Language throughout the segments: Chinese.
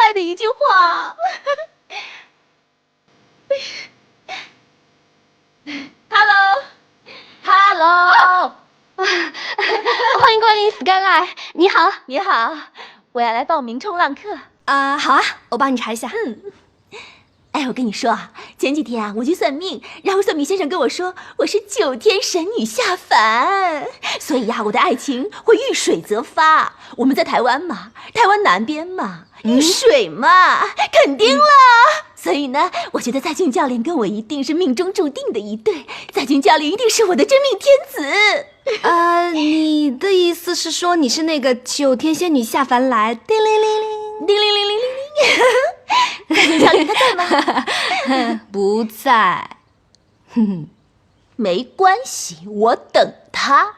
爱的一句话。Hello， 欢迎光临 Skyline。你好，你好，我要来报名冲浪课。好啊，我帮你查一下。哎，我跟你说啊，前几天啊，我去算命，然后算命先生跟我说我是9天神女下凡，所以呀，我的爱情会遇水则发。我们在台湾嘛，台湾南边嘛，遇水嘛，肯定啦。所以呢，我觉得在俊教练跟我一定是命中注定的一对，在俊教练一定是我的真命天子。你的意思是说你是那个9天仙女下凡来？叮铃铃铃，叮铃铃铃铃铃。在俊教练他在吗？不在。没关系，我等他。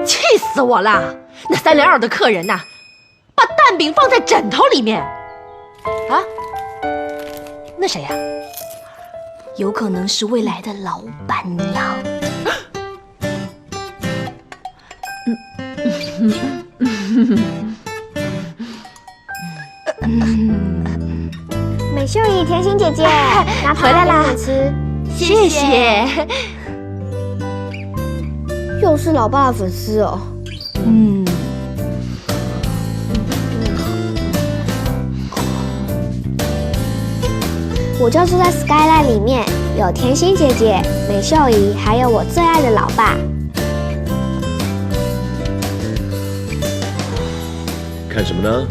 气死我了！那302的客人呐，把蛋饼放在枕头里面。啊？那谁呀？有可能是未来的老板娘。美秀姨，甜心姐姐，拿回来啦给你吃。谢谢。又是老爸的粉丝哦。我就住在 Skyline 里面，有甜心姐姐、美秀姨，还有我最爱的老爸。看什么呢？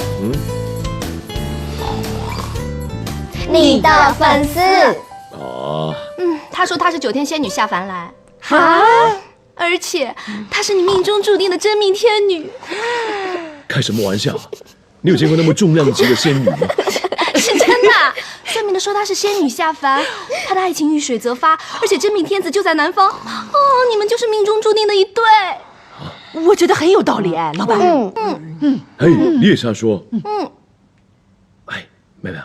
你的粉丝。哦，他说他是9天仙女下凡来。而且她是你命中注定的真命天女。开什么玩笑？你有见过那么重量级的仙女吗？是真的，算命的说她是仙女下凡，她的爱情遇水则发，而且真命天子就在南方。你们就是命中注定的一对。我觉得很有道理哎，老板。哎，你也瞎说。哎，妹妹，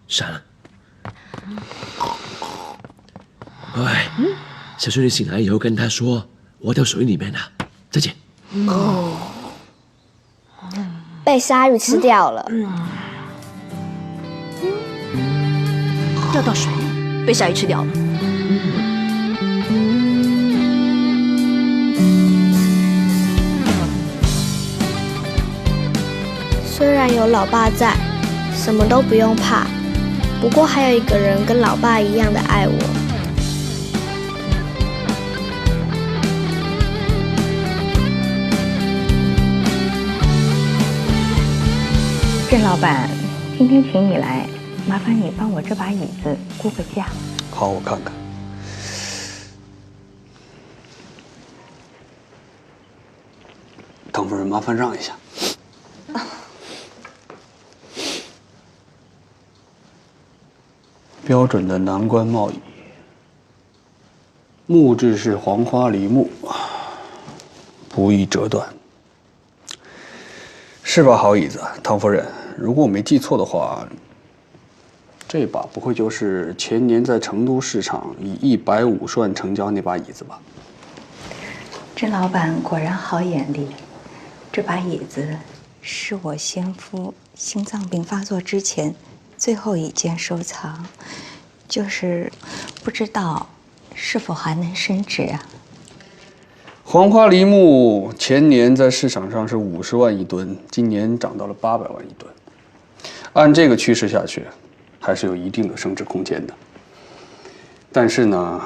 闪了。哎，小孙女醒来以后跟她说，我掉水里面了。再见。被鲨鱼吃掉了。掉到水里，被鲨鱼吃掉了。虽然有老爸在，什么都不用怕，不过还有一个人跟老爸一样的爱我。郑老板，今天请你来，麻烦你帮我这把椅子估个价。好，我看看。唐夫人，麻烦让一下。标准的南关帽椅，木质是黄花梨木，不易折断，是把好椅子。唐夫人，如果我没记错的话，这把不会就是前年在成都市场以150万成交那把椅子吧？郑老板果然好眼力，这把椅子是我先夫心脏病发作之前最后一件收藏，就是不知道是否还能升值啊？黄花梨木前年在市场上是50万一吨，今年涨到了800万一吨。按这个趋势下去，还是有一定的升值空间的。但是呢，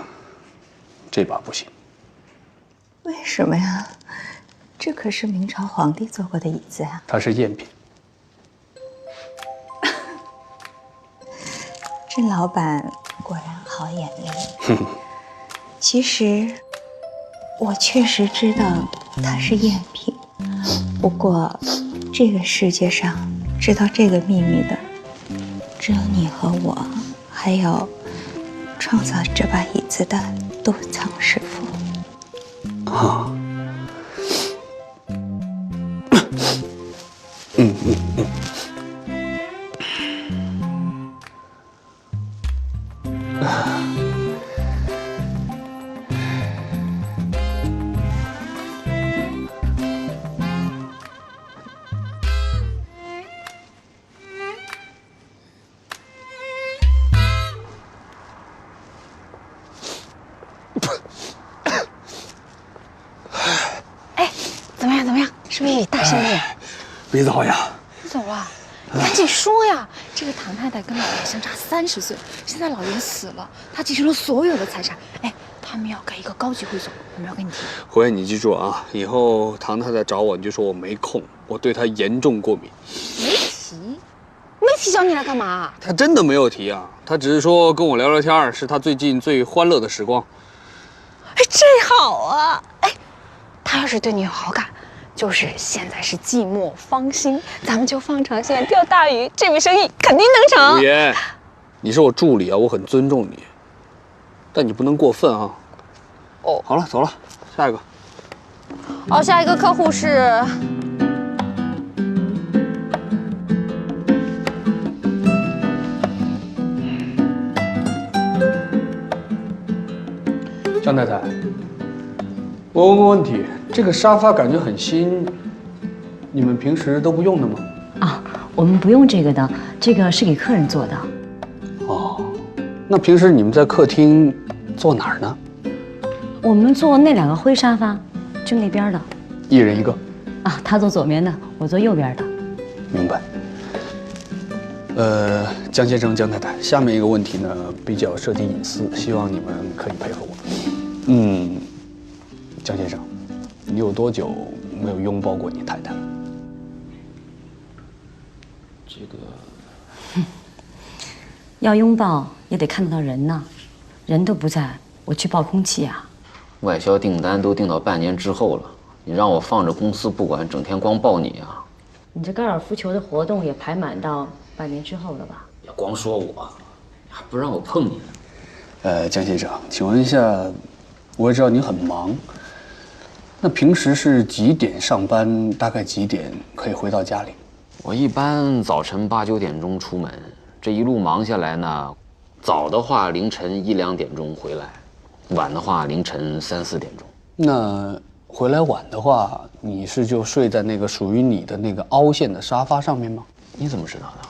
这把不行。为什么呀？这可是明朝皇帝坐过的椅子啊！它是赝品。郑老板果然好眼力。其实我确实知道它是赝品，不过这个世界上知道这个秘密的只有你和我，还有创造这把椅子的杜藏师傅。啊。是不是也大声点？别走呀！走了，你赶紧说呀！这个唐太太跟老爷相差30岁，现在老爷死了，她继承了所有的财产。哎，他们要盖一个高级会所，有没有跟你提？胡言，你记住啊，以后唐太太找我，你就说我没空，我对她严重过敏。没提找你来干嘛？她真的没有提啊，她只是说跟我聊聊天，是她最近最欢乐的时光。哎，这好啊！哎，他要是对你有好感，就是现在是寂寞芳心，咱们就放长线钓大鱼，这笔生意肯定能成。胡言，你是我助理啊，我很尊重你，但你不能过分啊。哦，好了，走了，下一个。哦，下一个客户是。张太太，我问个问题，这个沙发感觉很新，你们平时都不用的吗？啊，我们不用这个的，这个是给客人做的。哦，那平时你们在客厅坐哪儿呢？我们坐那2个灰沙发，就那边的。一人一个。啊，他坐左边的，我坐右边的。明白。江先生、江太太，下面一个问题呢比较涉及隐私，希望你们可以配合我。江先生，你有多久没有拥抱过你太太了？这个要拥抱也得看得到人呢，人都不在，我去抱空气啊。外销订单都订到半年之后了，你让我放着公司不管，整天光抱你啊？你这高尔夫球的活动也排满到半年之后了吧？别光说我，还不让我碰你。江先生，请问一下，我也知道您很忙，那平时是几点上班？大概几点可以回到家里？我一般早晨8、9点钟出门，这一路忙下来呢，早的话凌晨1、2点钟回来，晚的话凌晨3、4点钟。那回来晚的话，你是就睡在那个属于你的那个凹陷的沙发上面吗？你怎么知道的？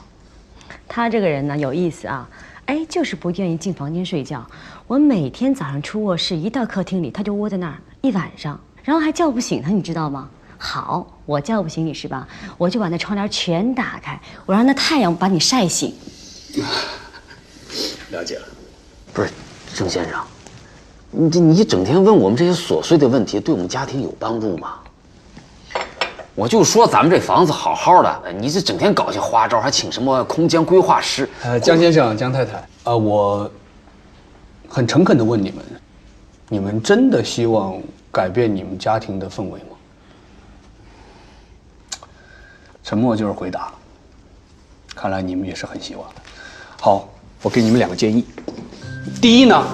他这个人呢有意思啊，哎，就是不愿意进房间睡觉。我每天早上出卧室，一到客厅里，他就窝在那儿一晚上，然后还叫不醒他，你知道吗？好，我叫不醒你是吧？我就把那窗帘全打开，我让那太阳把你晒醒。了解了。不是，郑先生，你整天问我们这些琐碎的问题，对我们家庭有帮助吗？我就说咱们这房子好好的，你这整天搞些花招，还请什么空间规划师？江先生、江太太，我很诚恳地问你们，你们真的希望改变你们家庭的氛围吗？沉默就是回答，看来你们也是很希望的。好，我给你们2个建议。第一呢，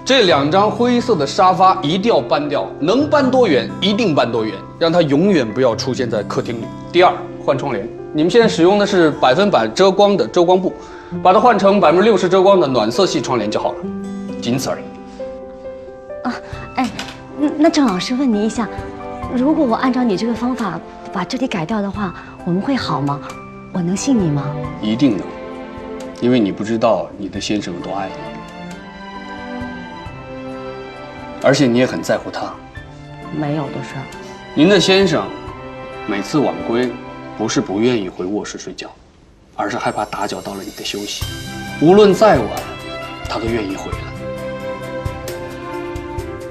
这2张灰色的沙发一定要搬掉，能搬多远一定搬多远，让它永远不要出现在客厅里。第二，换窗帘，你们现在使用的是100%遮光的遮光布，把它换成60%遮光的暖色系窗帘就好了，仅此而已。啊，哎，那郑老师问你一下，如果我按照你这个方法把这里改掉的话，我们会好吗？我能信你吗？一定能，因为你不知道你的先生有多爱你，而且你也很在乎他。没有的事儿。您的先生每次晚归，不是不愿意回卧室睡觉，而是害怕打搅到了你的休息。无论再晚，他都愿意回来。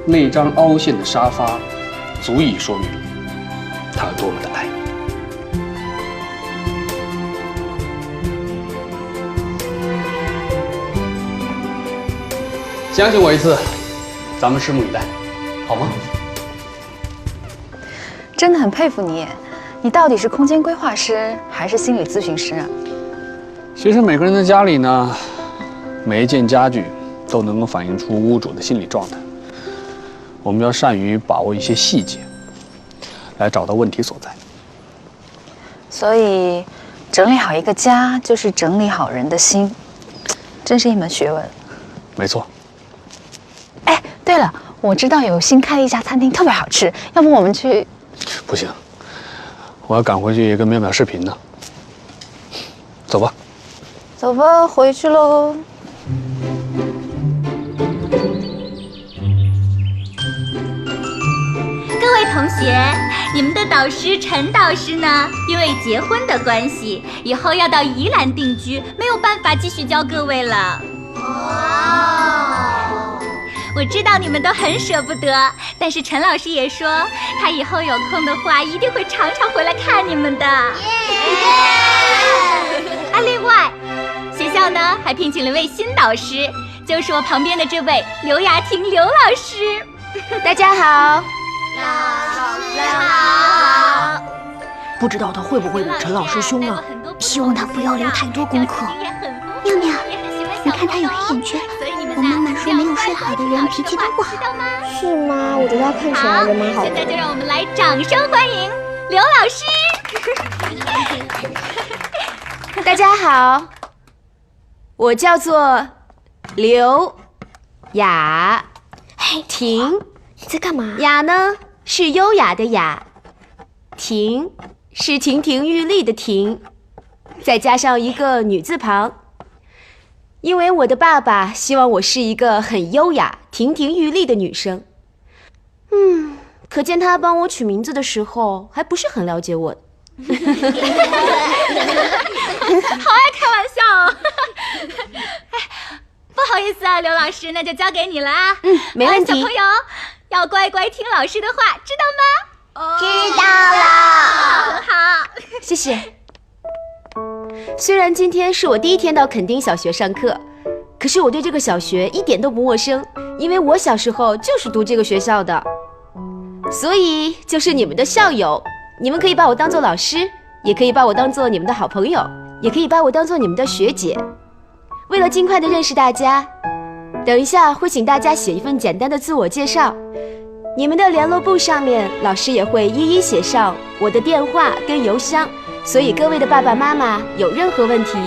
那张凹陷的沙发，足以说明他有多么的爱你。相信我一次，咱们拭目以待，好吗？真的很佩服你，你到底是空间规划师还是心理咨询师啊？其实每个人的家里呢，每一件家具都能够反映出屋主的心理状态。我们要善于把握一些细节，来找到问题所在。所以，整理好一个家，就是整理好人的心，真是一门学问。没错。哎，对了，我知道有新开了一家餐厅，特别好吃，要不我们去？不行，我要赶回去跟淼淼视频呢。走吧。走吧，回去喽。各位同学，你们的导师陈导师呢，因为结婚的关系，以后要到宜兰定居，没有办法继续教各位了。我知道你们都很舍不得，但是陈老师也说，他以后有空的话，一定会常常回来看你们的。另外，学校呢还聘请了一位新导师，就是我旁边的这位刘雅婷刘老师。大家好。老师好。不知道他会不会惹陈老师凶啊？希望他不要留太多功课。妙妙，你看他有黑眼圈。我妈妈说没有睡好的人脾气都不好。是吗？我觉得他看起来人蛮好的。现在就让我们来掌声欢迎刘老师。大家好，我叫做刘雅婷。你在干嘛？雅呢是优雅的雅，婷是亭亭玉立的亭，再加上一个女字旁。因为我的爸爸希望我是一个很优雅、亭亭玉立的女生。可见他帮我取名字的时候还不是很了解我。好爱开玩笑哦。不好意思啊，刘老师，那就交给你了啊。没问题。小朋友要乖乖听老师的话，知道吗？知道了。好，谢谢。虽然今天是我第一天到垦丁小学上课，可是我对这个小学一点都不陌生，因为我小时候就是读这个学校的，所以就是你们的校友。你们可以把我当做老师，也可以把我当做你们的好朋友，也可以把我当做你们的学姐。为了尽快的认识大家，等一下会请大家写一份简单的自我介绍，你们的联络簿上面老师也会一一写上我的电话跟邮箱，所以各位的爸爸妈妈有任何问题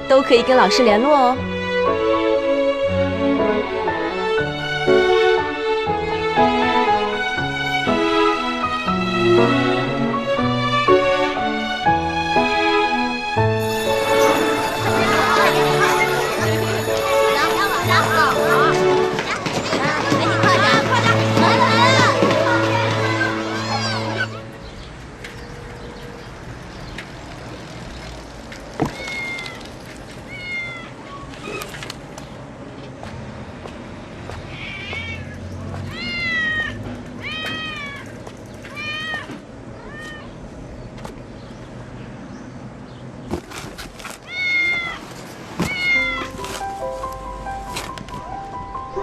都可以跟老师联络哦。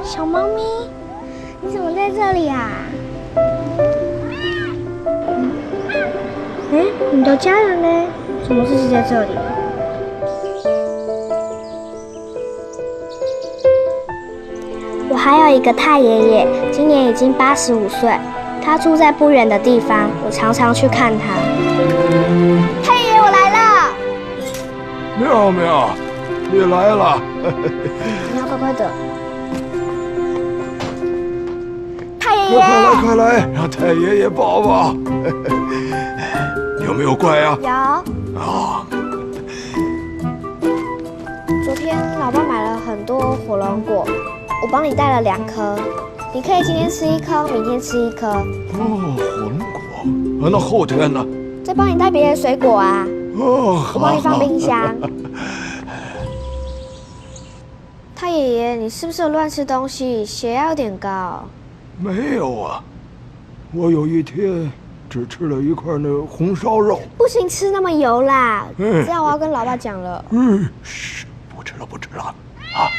小猫咪，你怎么在这里啊？你的家人呢？怎么自己在这里？我还有一个太爷爷，今年已经85岁，他住在不远的地方，我常常去看他。太爷爷，我来了！妙妙，你来了。你要乖乖的。太爷爷，快来，让太爷爷抱抱。有没有乖啊？有。啊。昨天老爸买了很多火龙果，我帮你带了2颗，你可以今天吃1颗，明天吃1颗。哦，火龙果，那后天呢？再帮你带别的水果啊。哦，我帮你放冰箱。太爷爷，你是不是有乱吃东西？血压有点高。没有啊，我有一天只吃了一块那红烧肉。不行，吃那么油啦！这样我要跟老爸讲了。嘘，不吃了，啊！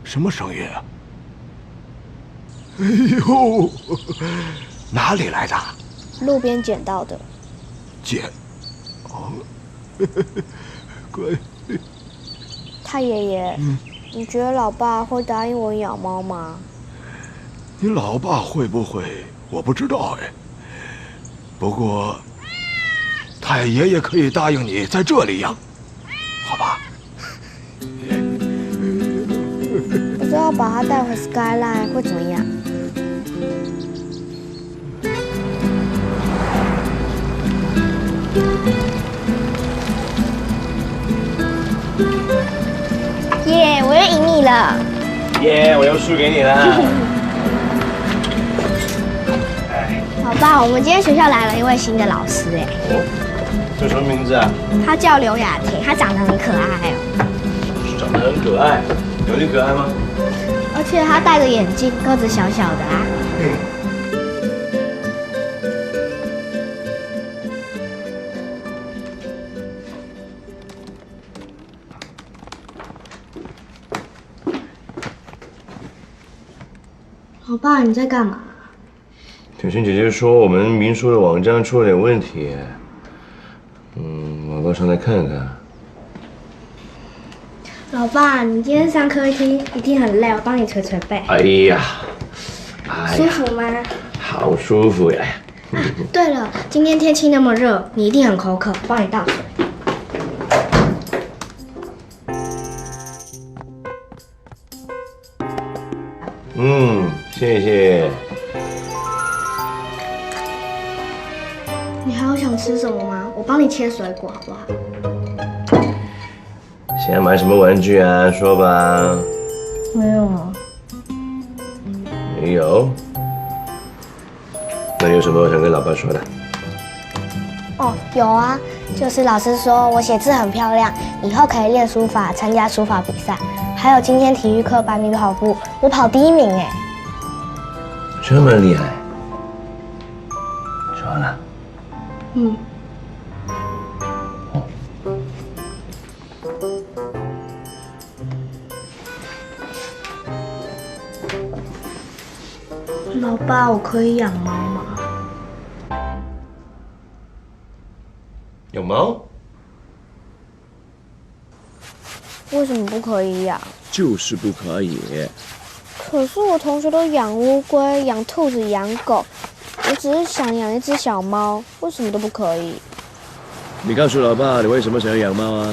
什么声音啊？哎呦，哪里来的？路边捡到的。捡？哦，乖。太爷爷，你觉得老爸会答应我养猫吗？你老爸会不会？我不知道哎。不过，太爷爷可以答应你在这里养，好吧？不知道把它带回 Skyline 会怎么样？耶！我又赢你了。耶，我又输给你了。老爸，我们今天学校来了一位新的老师，哎，叫什么名字啊？她叫刘雅婷，她长得很可爱哦。长得很可爱，有你可爱吗？而且她戴着眼镜，个子小小的啊。老爸，你在干嘛？小欣姐姐说我们民宿的网站出了点问题，我到上来看看。老爸，你今天上课一定很累，我帮你捶捶背。哎呀，舒服吗？好舒服呀！对了，今天天气那么热，你一定很口渴，我帮你倒水。谢谢。你还有想吃什么吗？我帮你切水果，好不好？想要买什么玩具啊？说吧。没有啊。没有？那你有什么想跟老爸说的？哦，有啊，就是老师说我写字很漂亮，以后可以练书法，参加书法比赛。还有今天体育课100米跑步，我跑第1名哎。这么厉害？说完了。老爸，我可以养猫吗？有猫？为什么不可以养？就是不可以。可是我同学都养乌龟、养兔子、养狗，我只是想养一只小猫，为什么都不可以？你告诉老爸，你为什么想要养猫啊？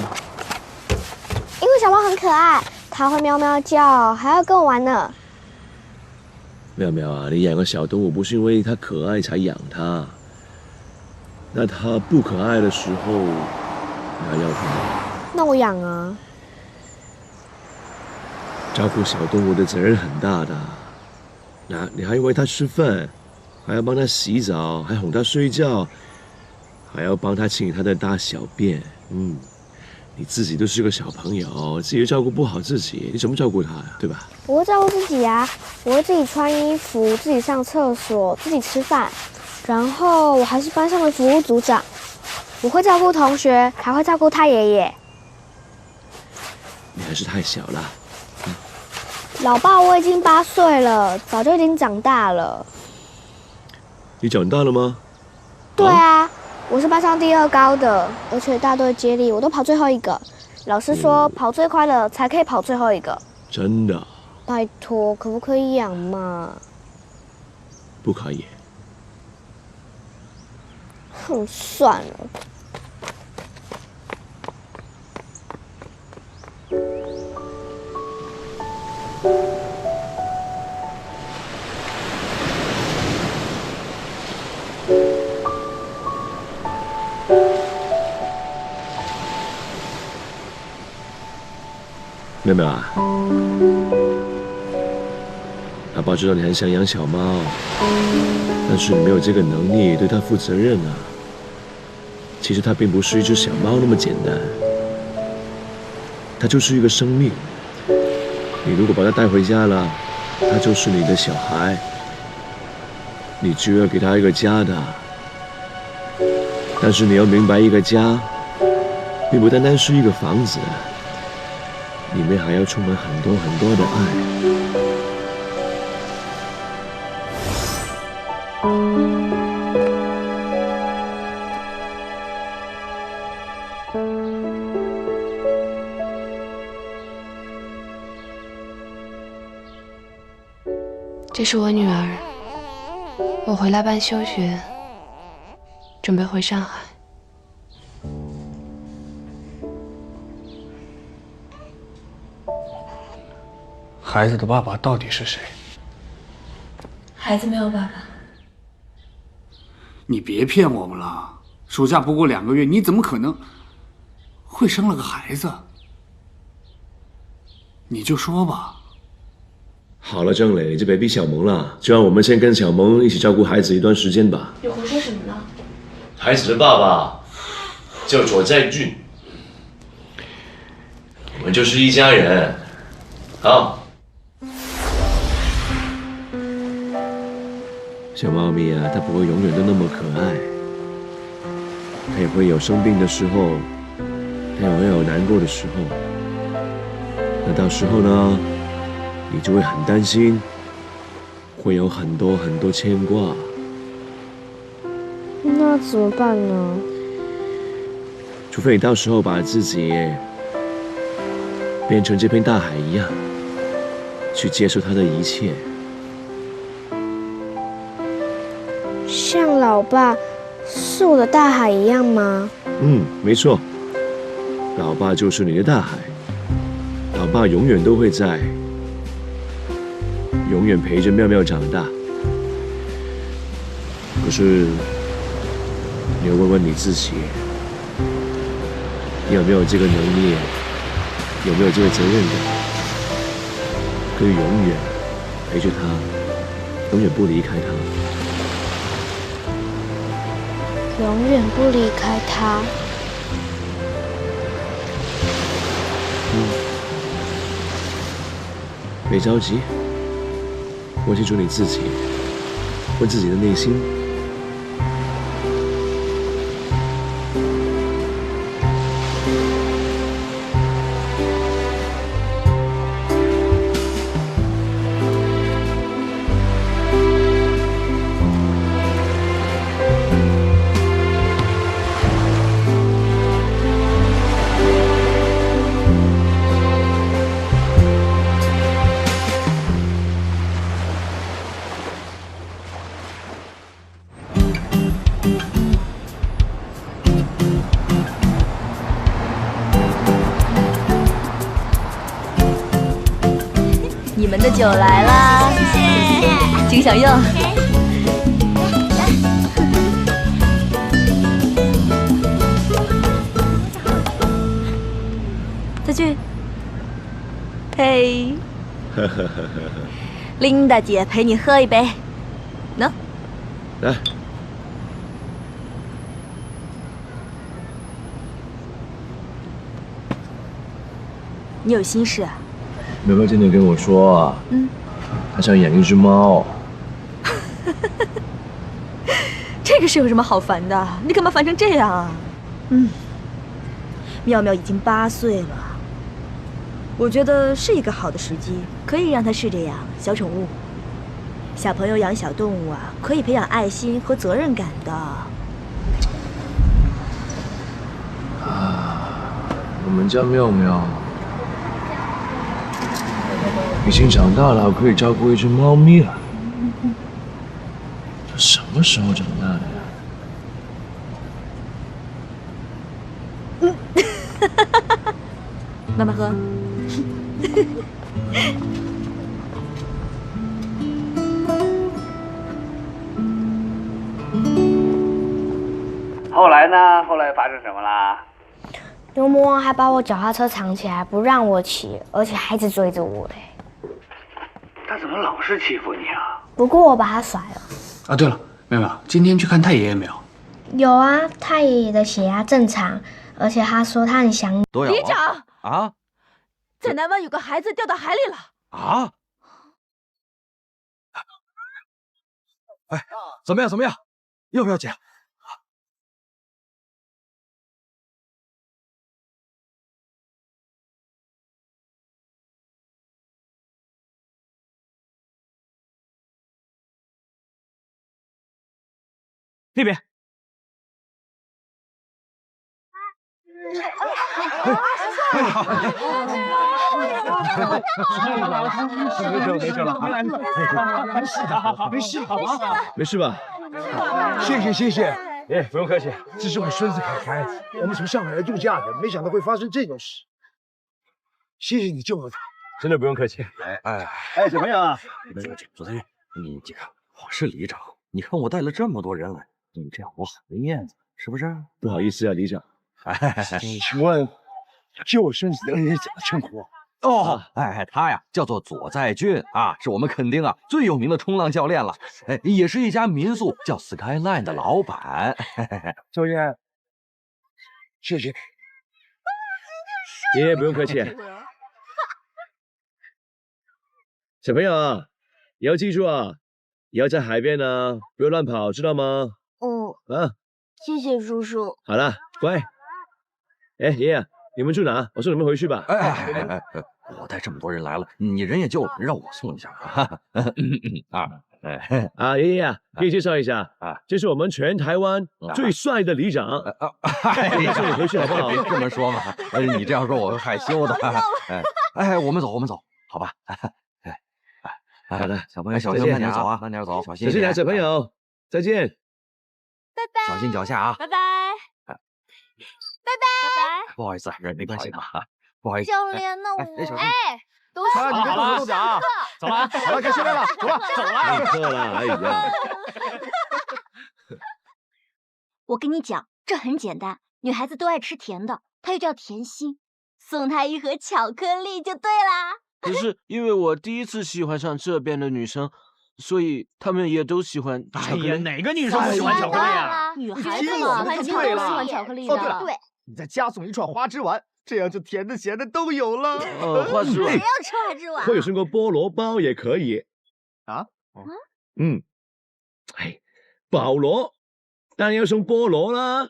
因为小猫很可爱，它会喵喵叫，还要跟我玩呢。妙妙啊，你养个小动物不是因为它可爱才养它，那它不可爱的时候，你还要它？那我养啊。照顾小动物的责任很大的，你还要喂它吃饭，还要帮它洗澡，还哄它睡觉，还要帮它清理它的大小便。你自己都是个小朋友，自己照顾不好自己，你怎么照顾它呀？对吧？我会照顾自己啊，我会自己穿衣服，自己上厕所，自己吃饭，然后我还是班上的服务组长，我会照顾同学，还会照顾他爷爷。你还是太小了。老爸，我已经8岁了，早就已经长大了。你长大了吗？对啊，我是班上第2高的，而且大队接力我都跑最后一个。老师说跑最快的才可以跑最后一个。真的？拜托，可不可以养嘛？不可以。哼，算了。妹妹啊，老爸知道你很想养小猫，但是你没有这个能力对它负责任啊。其实它并不是一只小猫那么简单，它就是一个生命。你如果把它带回家了，它就是你的小孩，你就要给它一个家的。但是你要明白，一个家并不单单是一个房子，里面还要充满很多很多的爱。这是我女儿，我回来办休学，准备回上海。孩子的爸爸到底是谁？孩子没有爸爸。你别骗我们了，暑假不过2个月，你怎么可能会生了个孩子？你就说吧。好了，郑磊，就别逼小萌了，就让我们先跟小萌一起照顾孩子一段时间吧。你胡说什么呢？孩子的爸爸叫左在俊，我们就是一家人。好，小猫咪啊，它不会永远都那么可爱，它也会有生病的时候，它也会有难过的时候。那到时候呢，你就会很担心，会有很多很多牵挂。那怎么办呢？除非你到时候把自己变成这片大海一样，去接受它的一切。像老爸是我的大海一样吗？没错，老爸就是你的大海，老爸永远都会在，永远陪着妙妙长大。可是，你要问问你自己，你有没有这个能力，有没有这个责任感，可以永远陪着他，永远不离开他。永远不离开他。别着急，问清楚你自己，问自己的内心。你们的酒来啦，谢谢，请享用。再去。嘿，琳达姐陪你喝一杯，喏，来。你有心事啊？苗苗今天跟我说啊，她想养一只猫。这个是有什么好烦的？你干嘛烦成这样啊？妙妙已经8岁了，我觉得是一个好的时机，可以让她试着养小宠物。小朋友养小动物啊，可以培养爱心和责任感的。我们家妙妙已经长大了，可以照顾一只猫咪了。它什么时候长大的呀？慢慢喝。后来呢？后来发生什么啦？牛魔王还把我脚踏车藏起来，不让我骑，而且还一直追着我嘞。他怎么老是欺负你啊？不过我把他甩了。啊，对了，妙妙，今天去看太爷爷没有？有啊，太爷爷的血压正常，而且他说他很想你。里长啊，在南湾有个孩子掉到海里了。啊！哎，怎么样？怎么样？要不要捡？那边。没事吧？谢谢。哎，不用客气。这是我孙子凯凯，我们从上海来度假的，没想到会发生这种事。谢谢你救了他。真的不用客气。哎，小朋友啊，左太君，你看我是里长，你看我带了这么多人来，你这样我很没面子，是不是？不好意思啊，里长。请问救我孙子的恩人怎么称呼？哦，哎，他呀叫做左在俊啊，是我们垦丁啊最有名的冲浪教练了，哎，也是一家民宿叫 Skyline 的老板。周燕，谢谢。爷爷不用客气。小朋友啊，也要记住啊，也要在海边呢，不要乱跑，知道吗？啊，谢谢叔叔。好了，乖。哎，爷爷，你们住哪？我送你们回去吧。哎，我带这么多人来了，你人也救了，让我送一下啊。爷爷啊，可以介绍一下啊，这是我们全台湾最帅的里长。送你回去好不好？别这么说嘛，你这样说我会害羞的。哎，我们走，好吧？好的，小朋友小心慢点走啊，慢点走，小心一点，小朋友，再见，拜拜，小心脚下啊，拜拜，拜拜，不好意思，没关系啊，不好意思。教练呢？都你别动手脚啊！走了，好了，该训练了，走了。没课了，哎呀！我跟你讲，这很简单，女孩子都爱吃甜的，她又叫甜心，送她一盒巧克力就对啦。可是因为我第一次喜欢上这边的女生，所以她们也都喜欢巧克力。哎呀，哪个女生不喜欢巧克力啊？女孩子嘛，肯定都喜欢巧克力的。哦，对了，你再加送一串花枝丸，这样就甜的咸的都有了。花枝丸，谁要吃花枝丸？或者送个菠萝包也可以啊。哎，保罗当然要送菠萝啦。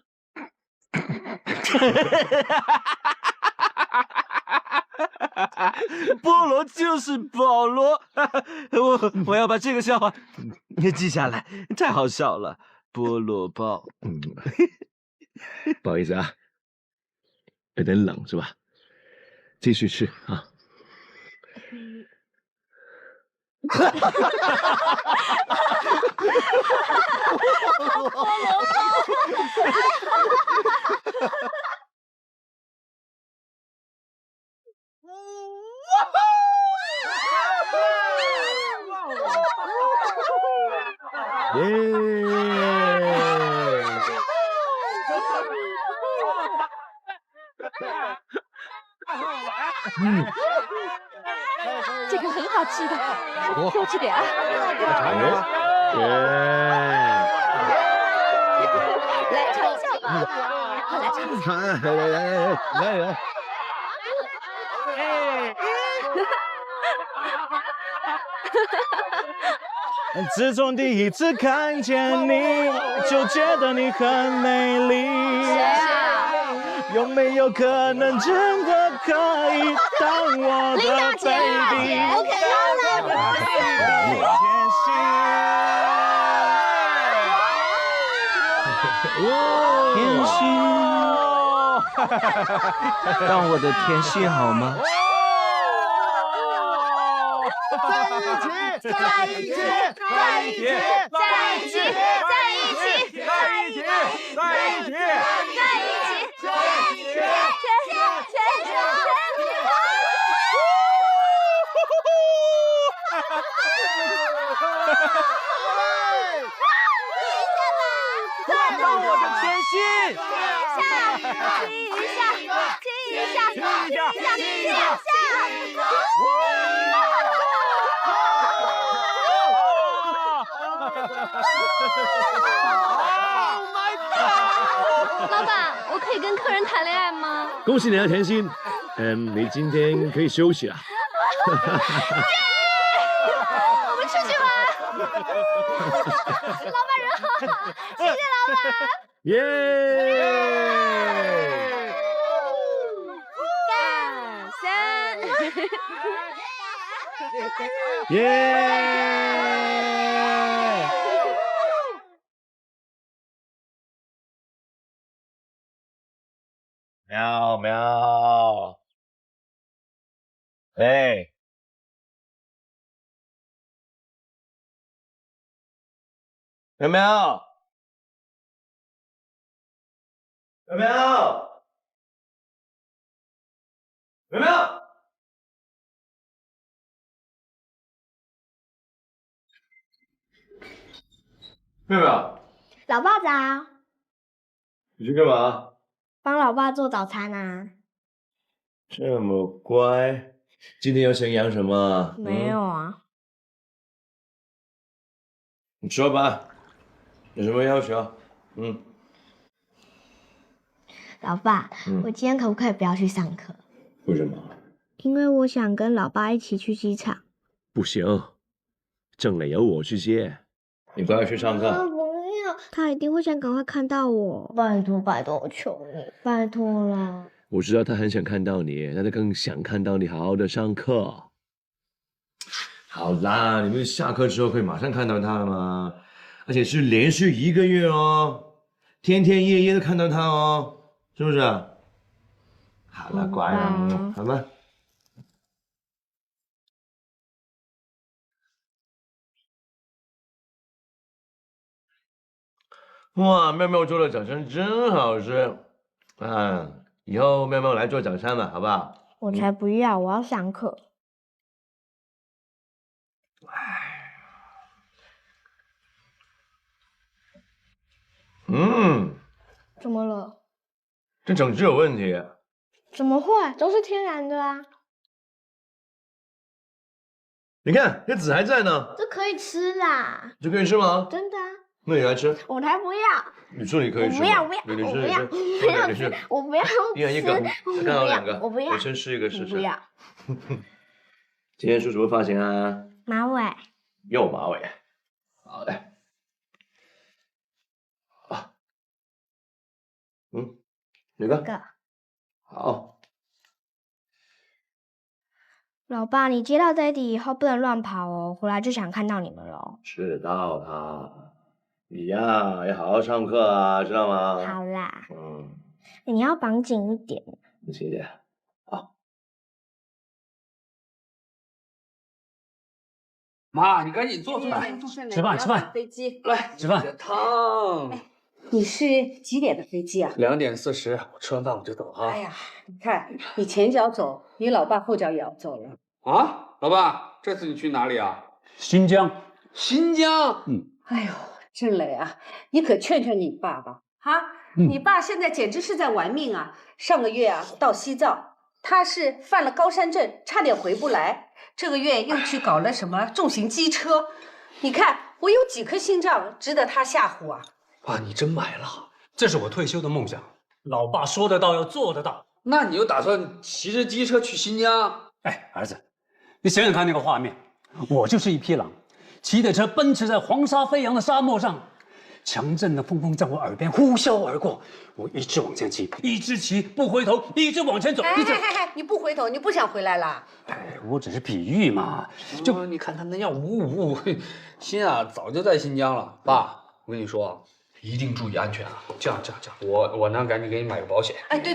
菠萝就是保罗，我要把这个笑话记下来，太好笑了。菠萝包，不好意思啊，有点冷是吧？继续吃啊。这个很好吃的，多吃点啊！来尝一下吧，来尝一下。来。自从第一次看见你，就觉得你很美丽。谁啊？有没有可能真的可以当我的 baby？ OK， 甜心，当我的甜心好吗？在一起，在一起，在一起，在一起，在一起，在一起，在一起，在一起，看到我的甜心，亲一下，亲一下，亲一下，亲一下。老板，我可以跟客人谈恋爱吗？恭喜你啊，甜心。你今天可以休息了。我们出去玩。老板人好，谢谢老板。耶！干三。耶！喵喵，哎，喵喵，喵喵，喵喵，妙妙，老爸早，你去干嘛？帮老爸做早餐啊。这么乖。今天又想养什么？没有啊。你说吧，有什么要求？老爸，我今天可不可以不要去上课？为什么？因为我想跟老爸一起去机场。不行，郑磊由我去接，你不要去上课。不要，他一定会想赶快看到我。拜托，拜托，我求你，拜托了。我知道他很想看到你，但他更想看到你好好的上课。好啦，你们下课之后可以马上看到他了吗？而且是连续1个月哦，天天夜夜都看到他哦，是不是？好了，乖了，好吗？哇，妙妙做的早餐真好吃，以后妙妙来做早餐了，好不好？我才不要，我要上课。怎么了？这整只有问题。怎么会？都是天然的啊！你看，这籽还在呢。这可以吃啦。这可以吃吗？真的啊。那你来吃。我才不要。你说你可以吃吗？我不要，我你吃，不要，你吃，我不要，一人一个，刚好2个。我不要，你先吃一个试试。不要。今天梳什么发型啊？马尾。又马尾。好嘞。啊。哪个？好。老爸，你接到 Daddy 以后不能乱跑哦，回来就想看到你们了。知道啦。你呀，要好好上课啊，知道吗？好啦。你要绑紧一点。谢谢。好。妈，你赶紧坐出来，吃饭吃饭。飞机来吃饭。汤。你是几点的飞机啊？2点40，我吃完饭我就走哈。哎呀，你看你前脚走，你老爸后脚也要走了。啊，老爸，这次你去哪里啊？新疆。新疆？哎呦，郑磊啊，你可劝劝你爸爸啊！你爸现在简直是在玩命啊！上个月啊到西藏，他是犯了高山症，差点回不来。这个月又去搞了什么重型机车，你看我有几颗心脏值得他吓唬啊！爸，你真买了？这是我退休的梦想。老爸说得到，要做得到。那你又打算骑着机车去新疆？哎，儿子，你想想看那个画面，我就是一匹狼，骑着车奔驰在黄沙飞扬的沙漠上，强阵的风在我耳边呼啸而过，我一直往前骑，一直骑不回头，一直往前走。你不回头，你不想回来了？哎，我只是比喻嘛。就你看他那样呜呜，心啊早就在新疆了。爸，我跟你说，一定注意安全啊！这样，我呢赶紧给你买个保险。哎，对，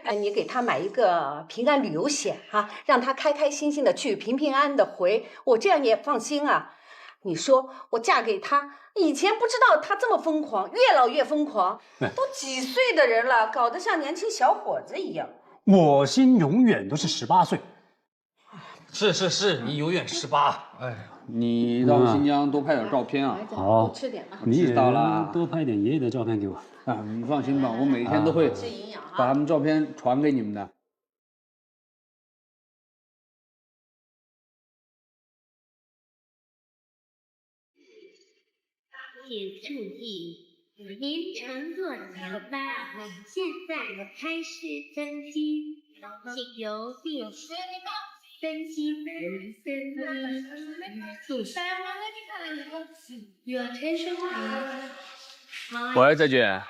哎，你给他买一个平安旅游险啊，让他开开心心的去，平平安安的回，我这样也放心啊。你说我嫁给他，以前不知道他这么疯狂，越老越疯狂，都几岁的人了，搞得像年轻小伙子一样。我心永远都是18岁。是，你永远18。哎，你到新疆多拍点照片啊！好，吃点吧。你也多拍点爷爷的照片给我。啊，你放心吧，我每天都会把他们照片传给你们的。请注意，您乘坐的航班现在开始登机，请由列车登机门分离。Your attention please。喂，再见。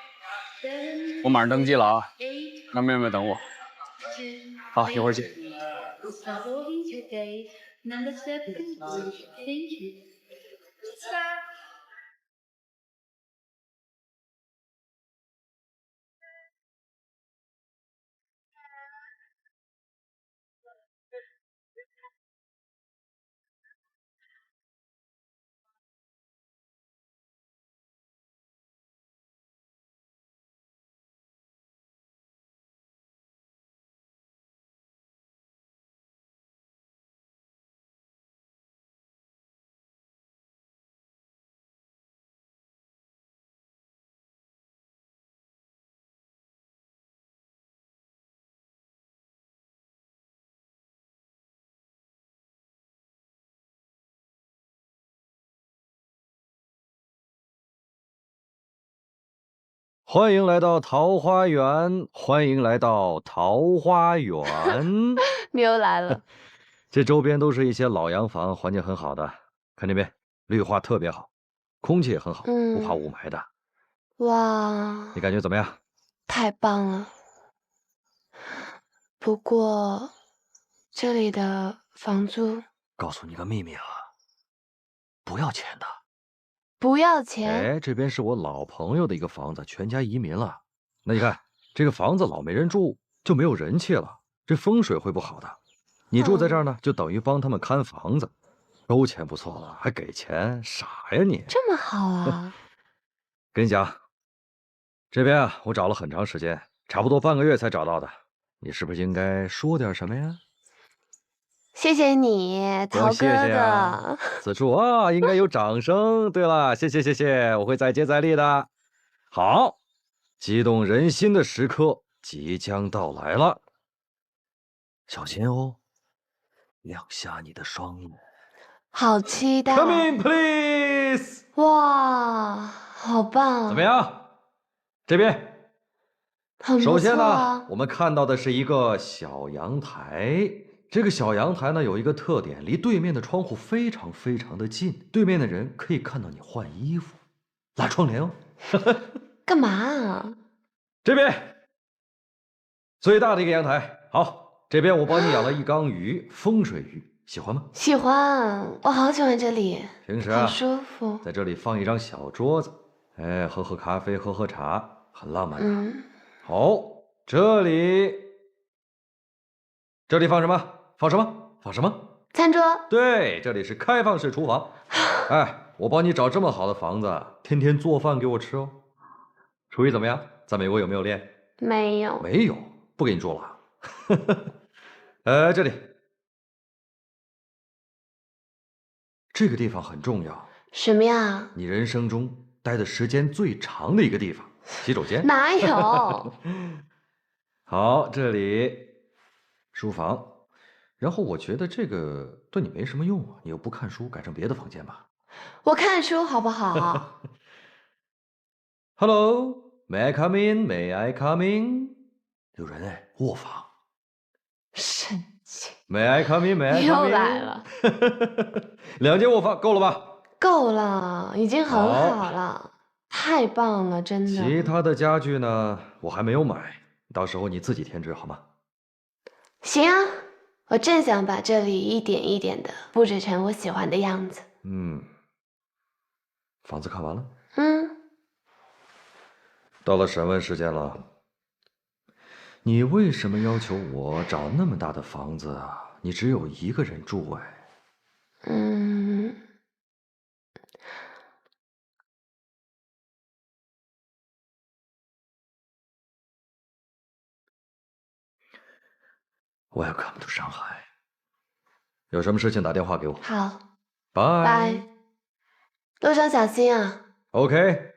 我马上登机了啊，让妹妹等我。好，一会儿见。欢迎来到桃花源，欢迎来到桃花源。你又来了。这周边都是一些老洋房，环境很好的。看这边，绿化特别好，空气也很好，不怕雾霾的。哇，你感觉怎么样？太棒了。不过，这里的房租……告诉你个秘密啊，不要钱的。不要钱？哎，这边是我老朋友的一个房子，全家移民了。那你看，这个房子老没人住，就没有人气了，这风水会不好的。你住在这儿呢，就等于帮他们看房子，收钱不错了，还给钱，傻呀你！这么好啊！跟你讲，这边啊，我找了很长时间，差不多半个月才找到的。你是不是应该说点什么呀？谢谢你，陶哥哥。此处啊，应该有掌声。对了，谢谢，我会再接再厉的。好，激动人心的时刻即将到来了，小心哦，亮瞎你的双眼。好期待 ！Come in, please。哇，好棒！怎么样？这边。很不错啊。首先呢，我们看到的是一个小阳台。这个小阳台呢有一个特点，离对面的窗户非常的近，对面的人可以看到你换衣服，拉窗帘哦。干嘛啊？这边最大的一个阳台，好，这边我帮你养了一缸鱼，风水鱼，喜欢吗？喜欢，我好喜欢这里。平时啊，很舒服。在这里放一张小桌子，哎，喝喝咖啡，喝喝茶，很浪漫的。好，这里放什么？放什么？餐桌。对，这里是开放式厨房。哎，我帮你找这么好的房子，天天做饭给我吃哦。厨艺怎么样？在美国有没有练？没有。没有，不给你做了。这里，这个地方很重要。什么呀？你人生中待的时间最长的一个地方，洗手间。哪有？好，这里书房。然后我觉得这个对你没什么用啊，你又不看书，改成别的房间吧。我看书好不好？Hello, may I come in? May I come in? 有人哎，卧房。神经。May I come in? May I come in? 又来了。2间卧房够了吧？够了，已经很好了，太棒了，真的。其他的家具呢，我还没有买，到时候你自己添置好吗？行啊。我正想把这里一点一点的布置成我喜欢的样子。房子看完了。到了审问时间了。你为什么要求我找那么大的房子啊？你只有一个人住哎。Welcome to 上海。有什么事情打电话给我。好。拜。路上小心啊。OK。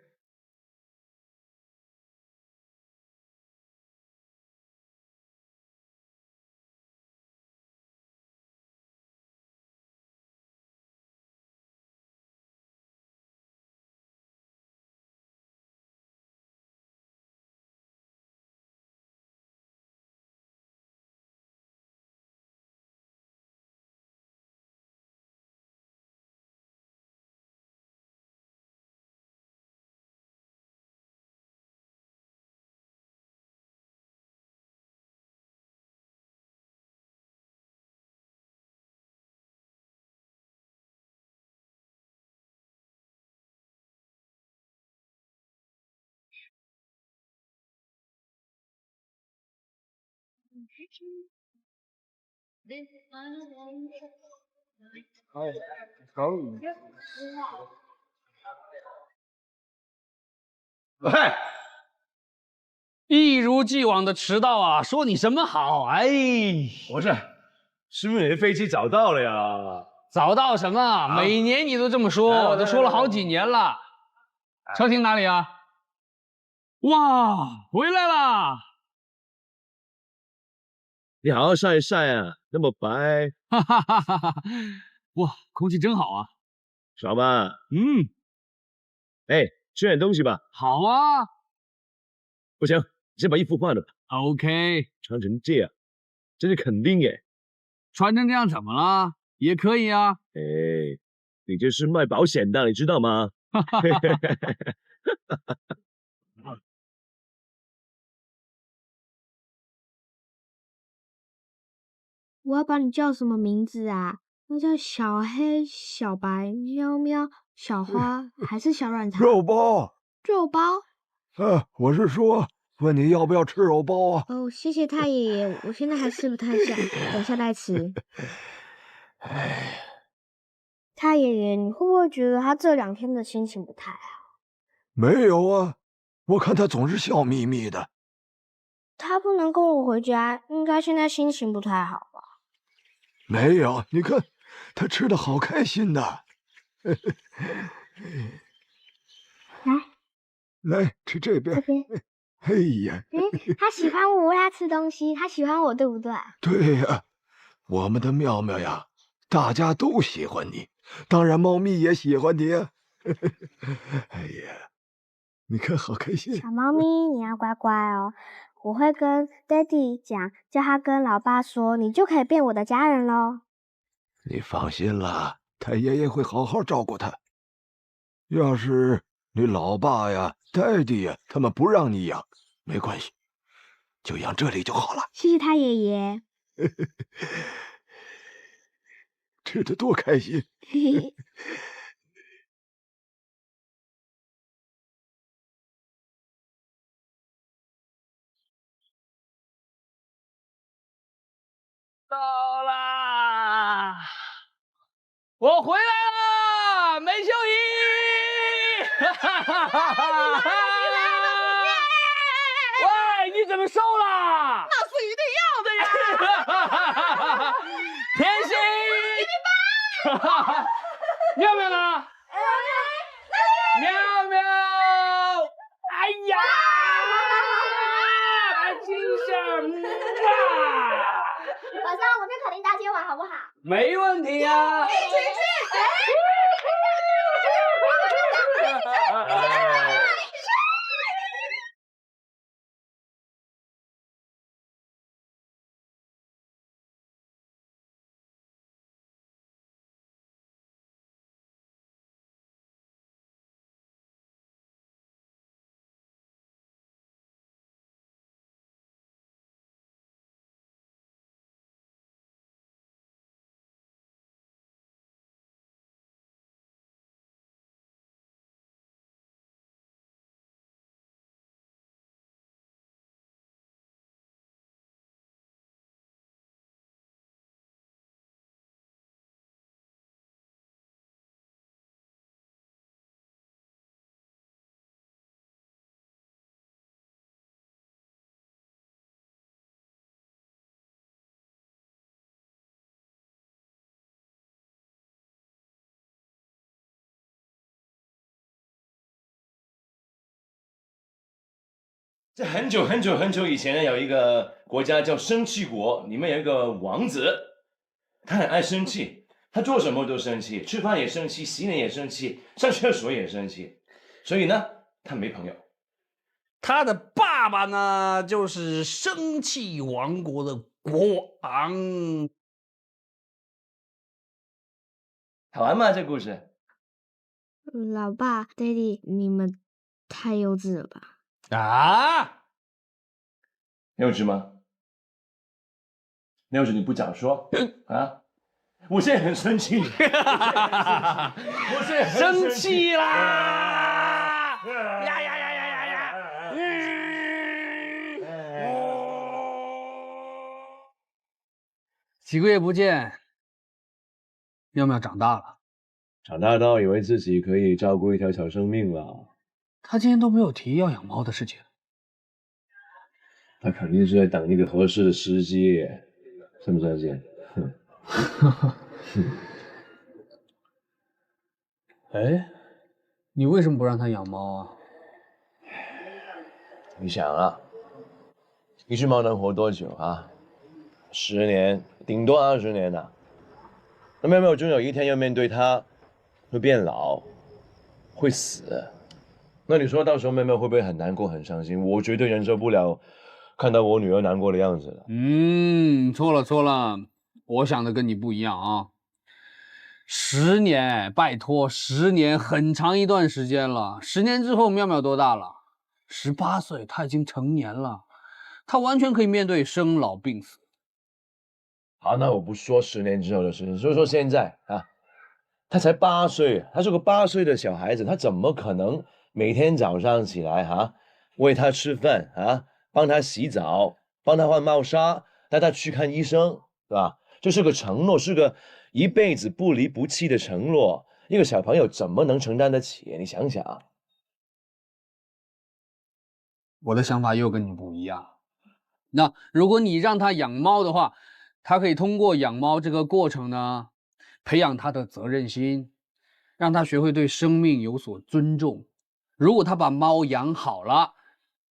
喂，一如既往的迟到啊！说你什么好？哎，不是不是你的飞机早到了呀？早到什么？每年你都这么说，我都说了好几年了。车停哪里啊？哇，回来啦！你好好晒一晒啊，那么白。哈哈哈哈哈！哇，空气真好啊，爽吧？嗯。哎，吃点东西吧。好啊。不行，先把衣服换了吧。OK，穿成这样，这是肯定耶。穿成这样怎么了？也可以啊。哎，你这是卖保险的，你知道吗？我要把你叫什么名字啊？那叫小黑、小白、喵喵、小花，还是小软糖？肉包。肉包？我是说，问你要不要吃肉包啊？哦，谢谢太爷爷，我现在还吃不太下，等下再吃。太爷爷，你会不会觉得他这2天的心情不太好？没有啊，我看他总是笑眯眯的。他不能跟我回家，应该现在心情不太好吧？没有，你看他吃的好开心的。来吃这边。哎呀，他喜欢我喂他吃东西，他喜欢我，对不对？对呀，我们的妙妙呀，大家都喜欢你，当然猫咪也喜欢你啊。哎呀，你看好开心。小猫咪，你要乖乖哦。我会跟 Daddy 讲，叫他跟老爸说，你就可以变我的家人喽。你放心啦，太爷爷会好好照顾他。要是你老爸呀、Daddy 呀，他们不让你养，没关系，就养这里就好了。谢谢太爷爷。吃得多开心。到啦！我回来了，梅秀姨！喂，你怎么瘦了？那是一定要的呀！甜心，妙妙呢？妙妙，哎呀，来亲一下，晚上我们去垦丁大街玩好不好？没问题呀。一起去！在很久很久很久以前呢，有一个国家叫生气国，里面有一个王子，他很爱生气，他做什么都生气，吃饭也生气，洗脸也生气，上厕所也生气，所以呢，他没朋友。他的爸爸呢，就是生气王国的国王。好玩吗？这故事？老爸 ，Daddy， 你们太幼稚了吧？啊？幼稚吗？幼稚你不早说啊！我现在很生气，我现在很生气啦！呀呀呀呀呀呀！几个月不见，妙妙长大了，长大到以为自己可以照顾一条小生命了。他今天都没有提要养猫的事情。他肯定是在等一个合适的时机，是不是？姐，哎，你为什么不让他养猫啊？你想啊，一只猫能活多久啊？10年，顶多20年呐。那么总有一天要面对它，会变老，会死。那你说到时候妹妹会不会很难过、很伤心？我绝对忍受不了看到我女儿难过的样子了。错了错了，我想的跟你不一样啊。10年，拜托，10年很长一段时间了。10年之后，妙妙多大了？18岁，她已经成年了，她完全可以面对生老病死。好，那我不说10年之后的事情，就说现在啊，她才8岁，她是个8岁的小孩子，她怎么可能每天早上起来喂她吃饭帮她洗澡，帮她换帽纱，带她去看医生，对吧？这是个承诺，是个一辈子不离不弃的承诺。一个小朋友怎么能承担得起？你想想。我的想法又跟你不一样。那如果你让他养猫的话，他可以通过养猫这个过程呢，培养他的责任心，让他学会对生命有所尊重。如果他把猫养好了，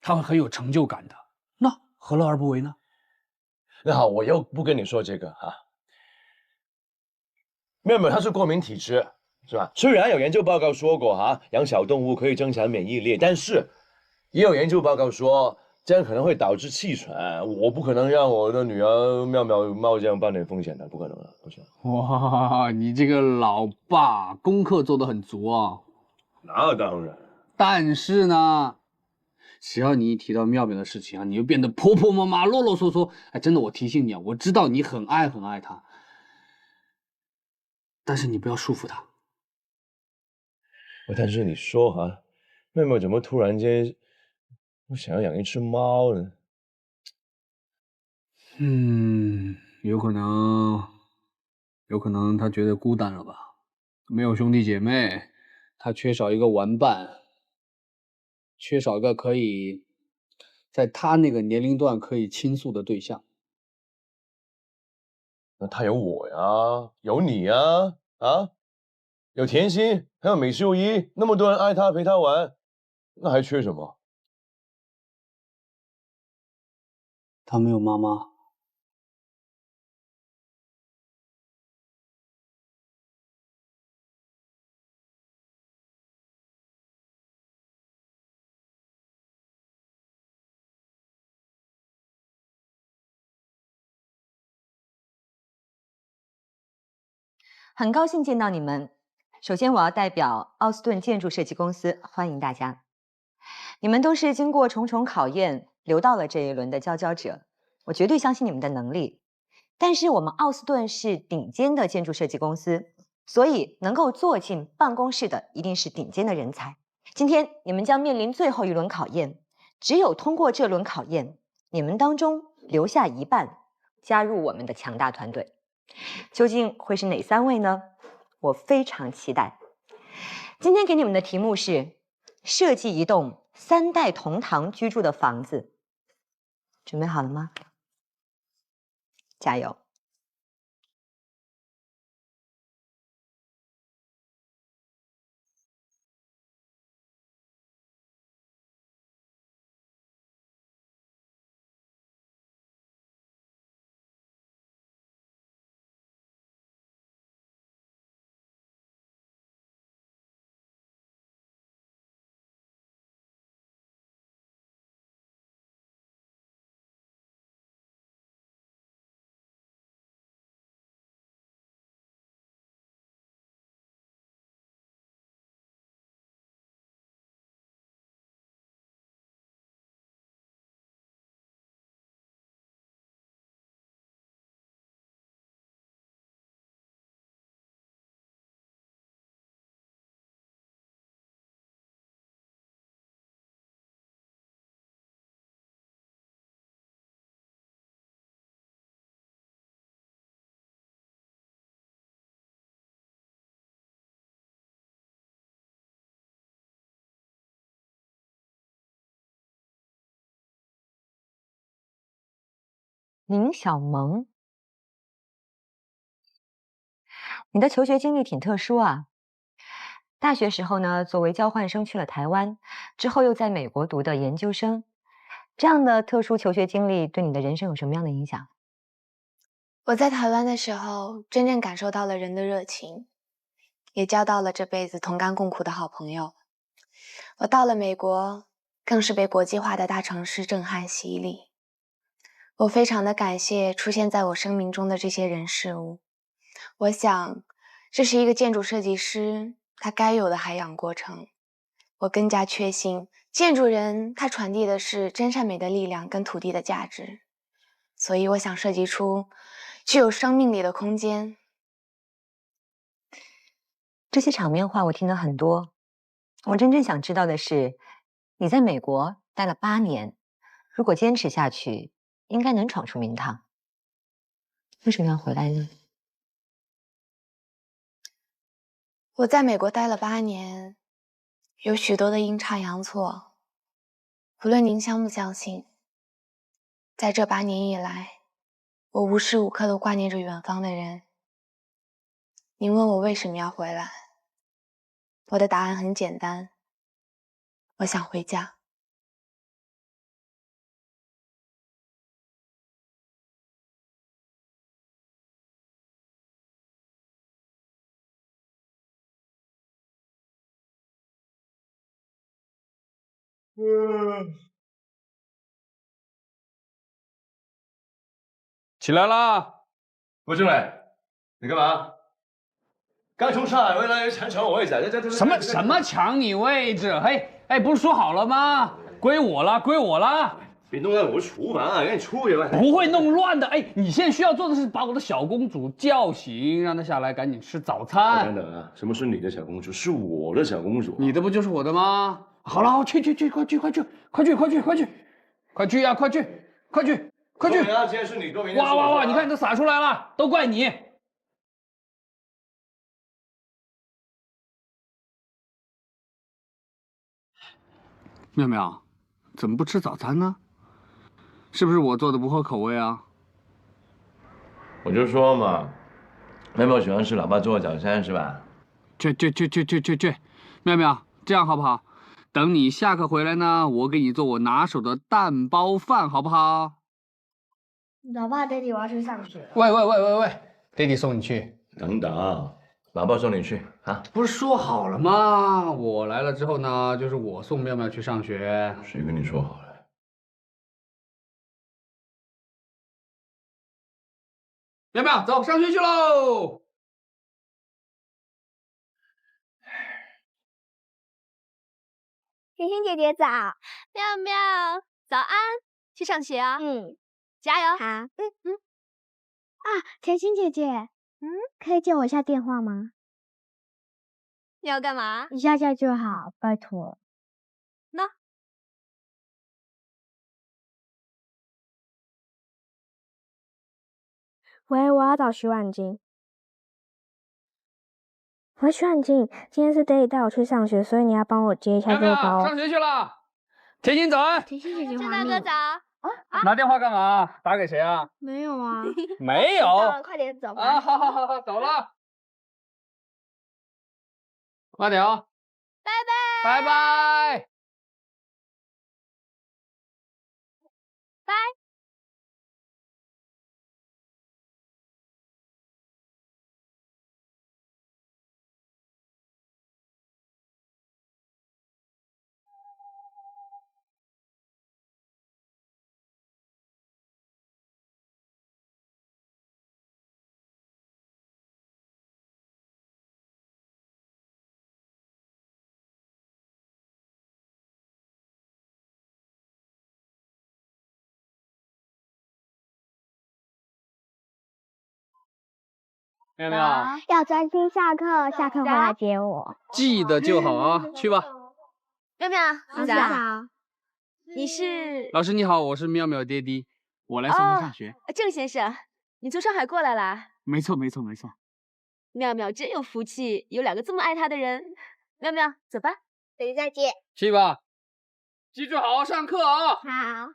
他会很有成就感的。那何乐而不为呢？那好，我又不跟你说这个没有，它是过敏体质，是吧？虽然有研究报告说过养小动物可以增强免疫力，但是也有研究报告说这样可能会导致气喘。我不可能让我的女儿妙妙冒这样半点风险的，不可能的，不行。哇，你这个老爸功课做得很足啊。那当然。但是呢，只要你一提到妙妙的事情你就变得婆婆妈妈、啰啰嗦嗦。哎，真的，我提醒你我知道你很爱她，但是你不要束缚她。但是你说妹妹怎么突然间我想要养一只猫呢？有可能她觉得孤单了吧，没有兄弟姐妹，她缺少一个玩伴，缺少一个可以在她那个年龄段可以倾诉的对象。那她有我呀，有你呀，有甜心，还有美秀一，那么多人爱她陪她玩，那还缺什么？她没有妈妈。很高兴见到你们。首先，我要代表奥斯顿建筑设计公司欢迎大家。你们都是经过重重考验留到了这一轮的佼佼者，我绝对相信你们的能力。但是我们奥斯顿是顶尖的建筑设计公司，所以能够坐进办公室的一定是顶尖的人才。今天你们将面临最后一轮考验，只有通过这轮考验，你们当中留下一半，加入我们的强大团队。究竟会是哪3位呢？我非常期待。今天给你们的题目是设计一栋3代同堂居住的房子，准备好了吗？加油！宁小萌，你的求学经历挺特殊啊。大学时候呢，作为交换生去了台湾，之后又在美国读的研究生。这样的特殊求学经历对你的人生有什么样的影响？我在台湾的时候，真正感受到了人的热情，也交到了这辈子同甘共苦的好朋友。我到了美国，更是被国际化的大城市震撼洗礼。我非常的感谢出现在我生命中的这些人事物。我想，这是一个建筑设计师他该有的海洋过程。我更加确信，建筑人他传递的是真善美的力量跟土地的价值。所以我想设计出具有生命力的空间。这些场面话我听得很多，我真正想知道的是，你在美国待了8年，如果坚持下去，应该能闯出名堂。为什么要回来呢？我在美国待了8年，有许多的阴差阳错。无论您相不相信，在这8年以来，我无时无刻都挂念着远方的人。您问我为什么要回来，我的答案很简单，我想回家。起来啦！郭正磊，你干嘛？刚从上海回来，抢我位置，什么抢你位置？嘿，不是说好了吗？归我了，归我了！别弄乱我的厨房啊！赶紧出去吧！不会弄乱的。你现在需要做的是把我的小公主叫醒，让她下来赶紧吃早餐。等等啊，什么是你的小公主？是我的小公主。你的不就是我的吗？好了，去，快去呀，快去！今天是你多，明天是我。哇！你看都洒出来了，都怪你。妙妙，怎么不吃早餐呢？是不是我做的不合口味啊？我就说嘛，妙妙喜欢吃老爸做的早餐是吧？去！妙妙，这样好不好？等你下课回来呢，我给你做我拿手的蛋包饭，好不好？老爸，爹地，我要去上学。喂，爹地送你去。等等，老爸送你去啊？不是说好了吗？我来了之后呢，就是我送妙妙去上学。谁跟你说好了？妙妙，走，上学去喽！甜心姐姐早，妙妙，早安，去上学啊？加油！好，啊，甜心姐姐，可以借我一下电话吗？你要干嘛？一下下就好，拜托。那喂，我要找徐婉晶。喂，徐婉晶，今天是 Daddy 带我去上学，所以你要帮我接一下这个包。上学去了。甜心早安。甜心姐姐，郑大哥早。拿电话干嘛？打给谁啊？没有啊。没有。快点走吧。啊，好，走了。慢点哦。拜拜。拜。妙妙，要专心下课，下课回来接我。记得就好啊，去吧。妙妙，老师好。你是？老师你好，我是妙妙爹地，我来送她上学。郑先生，你从上海过来啦？没错。妙妙真有福气，有2个这么爱她的人。妙妙，走吧。等一下见。去吧，记住好好上课啊。好。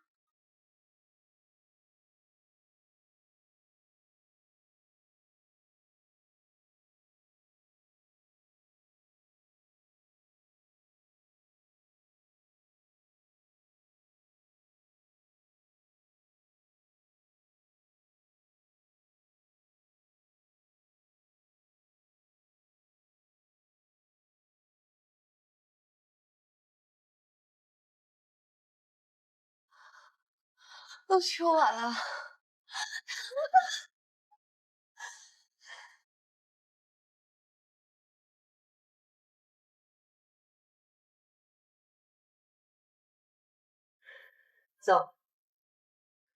都修完了。走。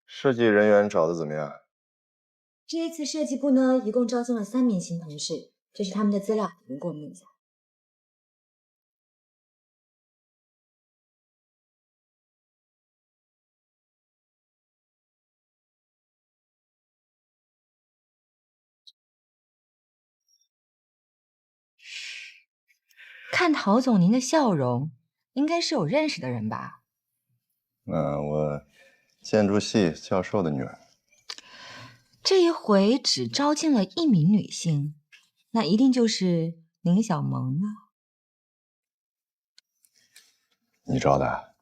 设计人员找的怎么样？这一次设计部呢，一共招进了3名新同事，这是他们的资料，您过目一下。看陶总您的笑容，应该是有认识的人吧？我建筑系教授的女儿。这一回只招进了1名女性，那一定就是林小萌了。你招的？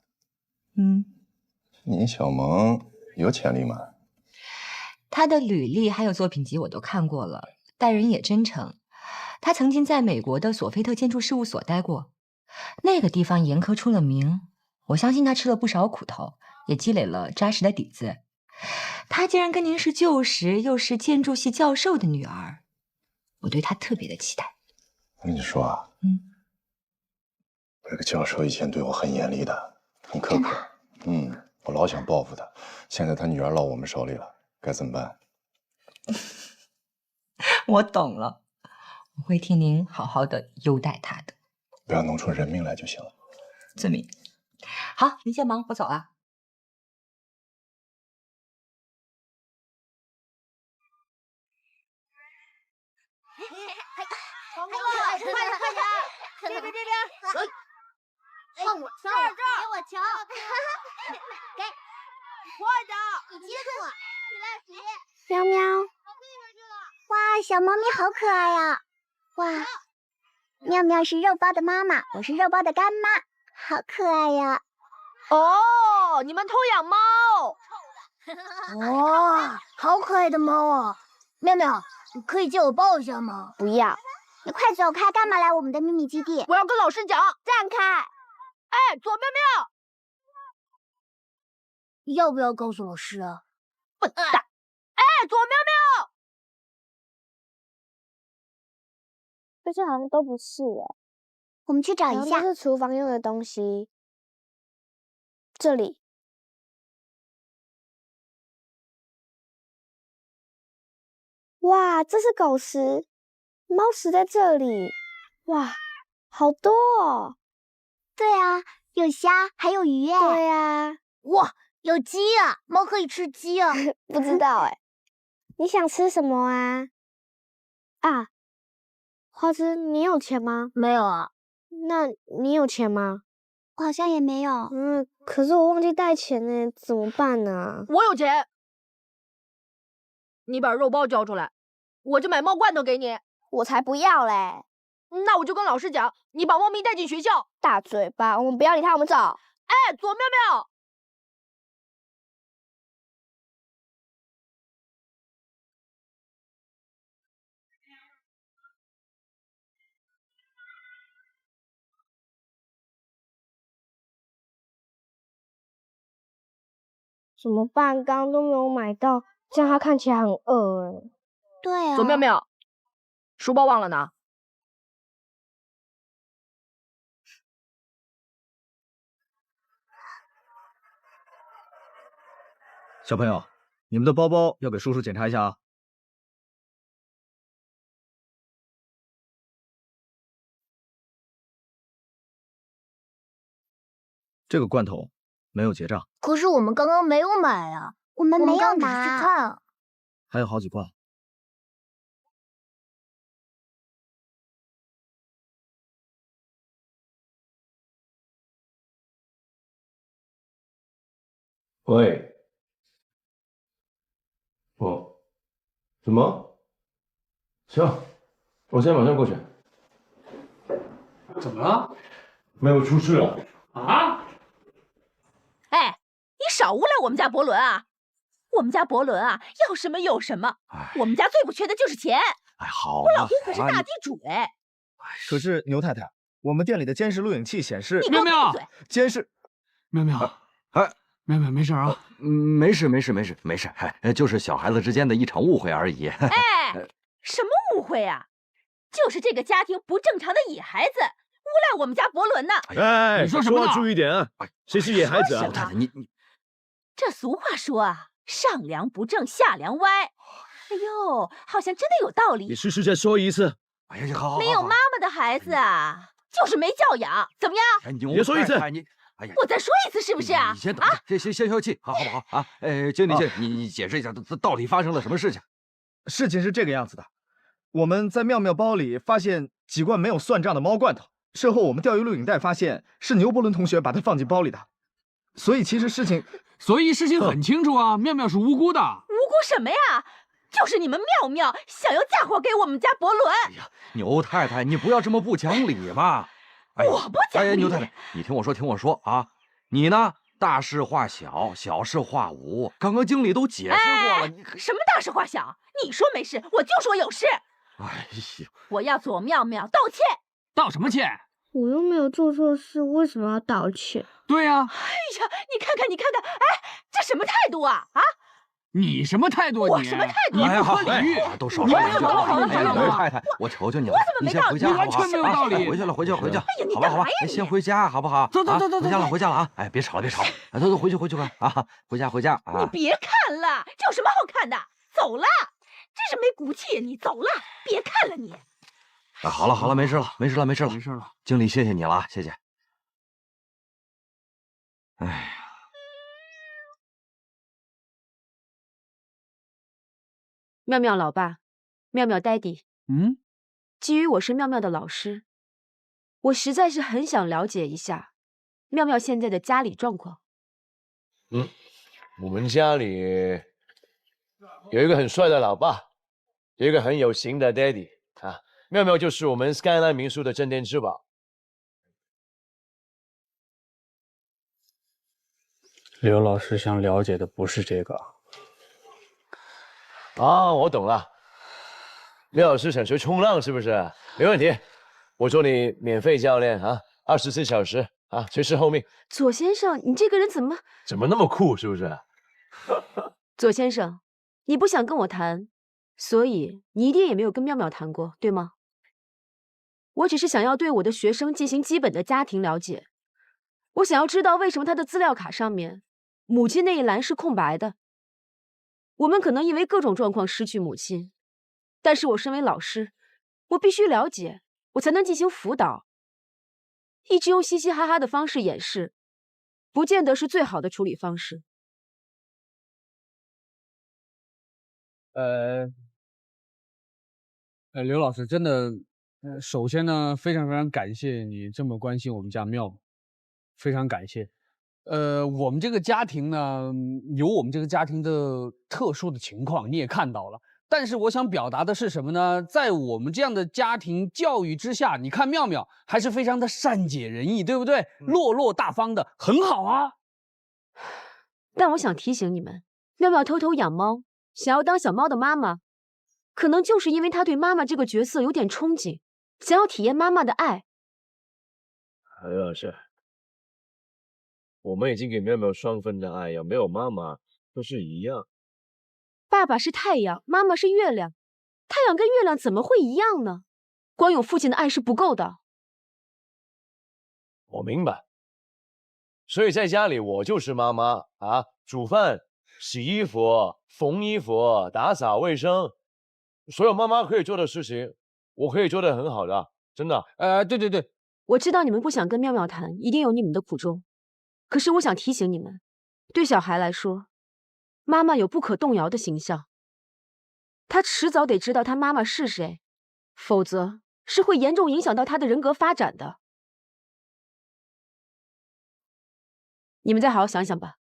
林小萌有潜力吗？她的履历还有作品集我都看过了，待人也真诚。她曾经在美国的索菲特建筑事务所待过，那个地方严苛出了名。我相信她吃了不少苦头，也积累了扎实的底子。她竟然跟您是旧识，又是建筑系教授的女儿，我对她特别的期待。我跟你说啊，那个教授以前对我很严厉的，很苛刻。我老想报复他，现在他女儿落我们手里了，该怎么办？我懂了，我会替您好好的优待她的，不要弄出人命来就行了。遵命。好，您先忙，我走了。快点！这边！换我跳，给我瞧，给，快点！你接住，喵喵，哇，小猫咪好可爱呀！哇，妙妙是肉包的妈妈，我是肉包的干妈，好可爱呀！哦，你们偷养猫？哇，好可爱的猫啊！妙妙，你可以借我抱一下吗？不要，你快走开，干嘛来我们的秘密基地？我要跟老师讲。站开！哎，左妙妙，要不要告诉老师啊？笨蛋！哎，左妙妙，这些好像都不是哎。我们去找一下。这是厨房用的东西。这里。哇，这是狗食，猫食在这里。哇，好多哦。对啊，有虾，还有鱼耶。对啊。哇，有鸡啊，猫可以吃鸡啊。不知道哎。你想吃什么啊？啊，花枝，你有钱吗？没有啊。那你有钱吗？我好像也没有。可是我忘记带钱呢，怎么办呢？我有钱。你把肉包交出来，我就买猫罐头给你。我才不要嘞！那我就跟老师讲，你把猫咪带进学校。大嘴巴，我们不要理他，我们走。哎，左妙妙，怎么办？刚刚都没有买到，这样他看起来很饿哎。对啊。左妙妙，书包忘了拿。小朋友，你们的包包要给叔叔检查一下啊。这个罐头没有结账。可是我们刚刚没有买啊，我们没有拿。只是去看。还有好几罐。喂。什么？行，我现在马上过去。怎么了？没有出事了。啊？哎，你少诬赖我们家伯伦啊！我们家伯伦啊，要什么有什么。我们家最不缺的就是钱。哎，好我老公可是大地主哎。可是牛太太，我们店里的监视录影器显示，妙妙，监视，妙妙，没事啊，没事，就是小孩子之间的一场误会而已。哎，什么误会啊？就是这个家庭不正常的野孩子，诬赖我们家伯伦呢。哎，你说什么呢？注意点啊！谁是野孩子啊？老太太，你这俗话说啊，上梁不正下梁歪。哎呦，好像真的有道理。你试试再说一次。哎呀，好，没有妈妈的孩子啊，就是没教养，怎么样？哎，你别说一次。哎呀，我再说一次是不是啊？你先等着，先消气，好不好啊？经理，你解释一下，到底发生了什么事情？事情是这个样子的，我们在妙妙包里发现几罐没有算账的猫罐头，事后我们调阅录影带发现是牛伯伦同学把它放进包里的，所以事情很清楚啊，妙妙是无辜的。无辜什么呀？就是你们妙妙想要嫁祸给我们家伯伦。哎呀，牛太太，你不要这么不讲理嘛！哎、我不讲理。哎，牛太太，你听我说啊！你呢，大事化小，小事化无。刚刚经理都解释过了，你什么大事化小？你说没事，我就说有事。哎呦，我要左妙妙道歉。道什么歉？我又没有做错事，为什么要道歉？对呀。哎呀，你看看，哎，这什么态度啊？啊！你什么态度？我什么态度？你不可理喻，都少说两句。哎呀，牛太太，我求求你了，你先回家好不好？完全没有道理。回去了。哎呀，你好吧，先回家好不好？走，回家了啊！哎，别吵了，走，回去快啊！回家啊！你别看了，这有什么好看的？走了，真是没骨气！你走了，别看了你。啊，好了，没事了。经理，谢谢你了，谢谢。哎呀。妙妙老爸，妙妙爹地，基于我是妙妙的老师，我实在是很想了解一下妙妙现在的家里状况。我们家里有一个很帅的老爸，有一个很有型的 daddy 啊，妙妙就是我们 Skyline 民宿的镇店之宝。刘老师想了解的不是这个。啊，我懂了，刘老师想学冲浪是不是？没问题，我做你免费教练啊，24小时啊，随时候命。左先生，你这个人怎么那么酷，是不是？左先生，你不想跟我谈，所以你一定也没有跟妙妙谈过，对吗？我只是想要对我的学生进行基本的家庭了解，我想要知道为什么他的资料卡上面母亲那一栏是空白的。我们可能因为各种状况失去母亲，但是我身为老师，我必须了解，我才能进行辅导。一直用嘻嘻哈哈的方式掩饰，不见得是最好的处理方式。刘老师，真的，首先呢，非常感谢你这么关心我们家妙，非常感谢。我们这个家庭呢，有我们这个家庭的特殊的情况，你也看到了。但是我想表达的是什么呢？在我们这样的家庭教育之下，你看妙妙还是非常的善解人意，对不对？落落大方的，很好啊。但我想提醒你们，妙妙偷偷养猫，想要当小猫的妈妈，可能就是因为她对妈妈这个角色有点憧憬，想要体验妈妈的爱。刘老师，我们已经给妙妙双份的爱，有没有妈妈都是一样。爸爸是太阳，妈妈是月亮，太阳跟月亮怎么会一样呢？光有父亲的爱是不够的。我明白，所以在家里我就是妈妈啊，煮饭、洗衣服、缝衣服、打扫卫生，所有妈妈可以做的事情，我可以做得很好的，真的。对，我知道你们不想跟妙妙谈，一定有你们的苦衷。可是我想提醒你们，对小孩来说，妈妈有不可动摇的形象，他迟早得知道他妈妈是谁，否则是会严重影响到他的人格发展的。你们再好好想想吧。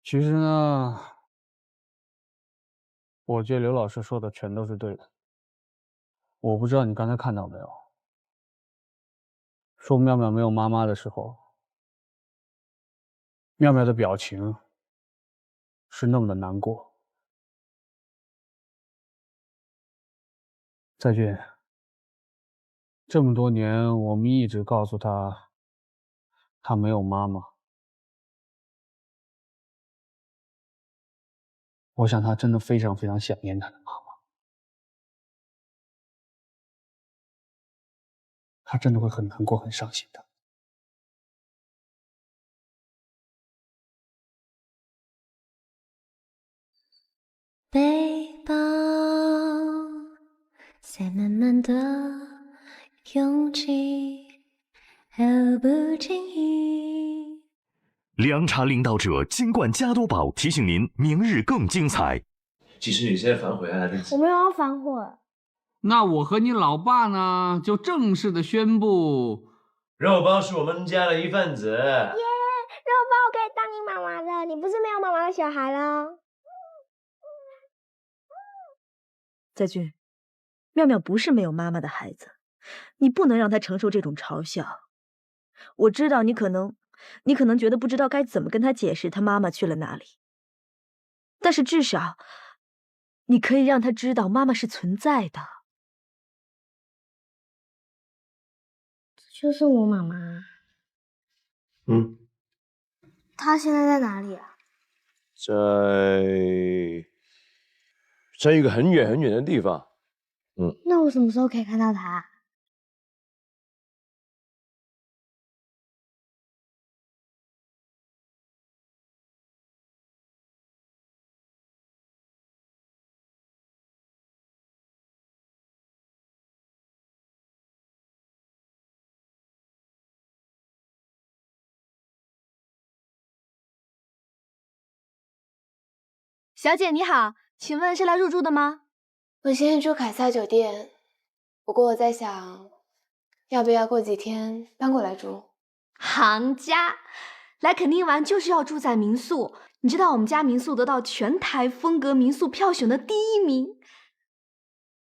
其实呢，我觉得刘老师说的全都是对的。我不知道你刚才看到没有，说妙妙没有妈妈的时候，妙妙的表情是那么的难过。再俊，这么多年我们一直告诉他，他没有妈妈。我想他真的非常非常想念他的妈妈，他真的会很难过、很伤心的。背包在慢慢的涌起，毫不经意。凉茶领导者金冠加多宝提醒您，明日更精彩。其实你现在反悔还来得及。我没有要反悔。那我和你老爸呢，就正式的宣布，肉包是我们家的一份子。耶，肉包可以当你妈妈了，你不是没有妈妈的小孩了。再俊，妙妙不是没有妈妈的孩子，你不能让她承受这种嘲笑。我知道你可能觉得不知道该怎么跟她解释她妈妈去了哪里，但是至少你可以让她知道妈妈是存在的。就是我妈妈。嗯，她现在在哪里啊？在一个很远很远的地方。那我什么时候可以看到她？小姐你好，请问是来入住的吗？我现在住凯撒酒店，不过我在想，要不要过几天搬过来住？行家，来垦丁玩就是要住在民宿。你知道我们家民宿得到全台风格民宿票选的第1名。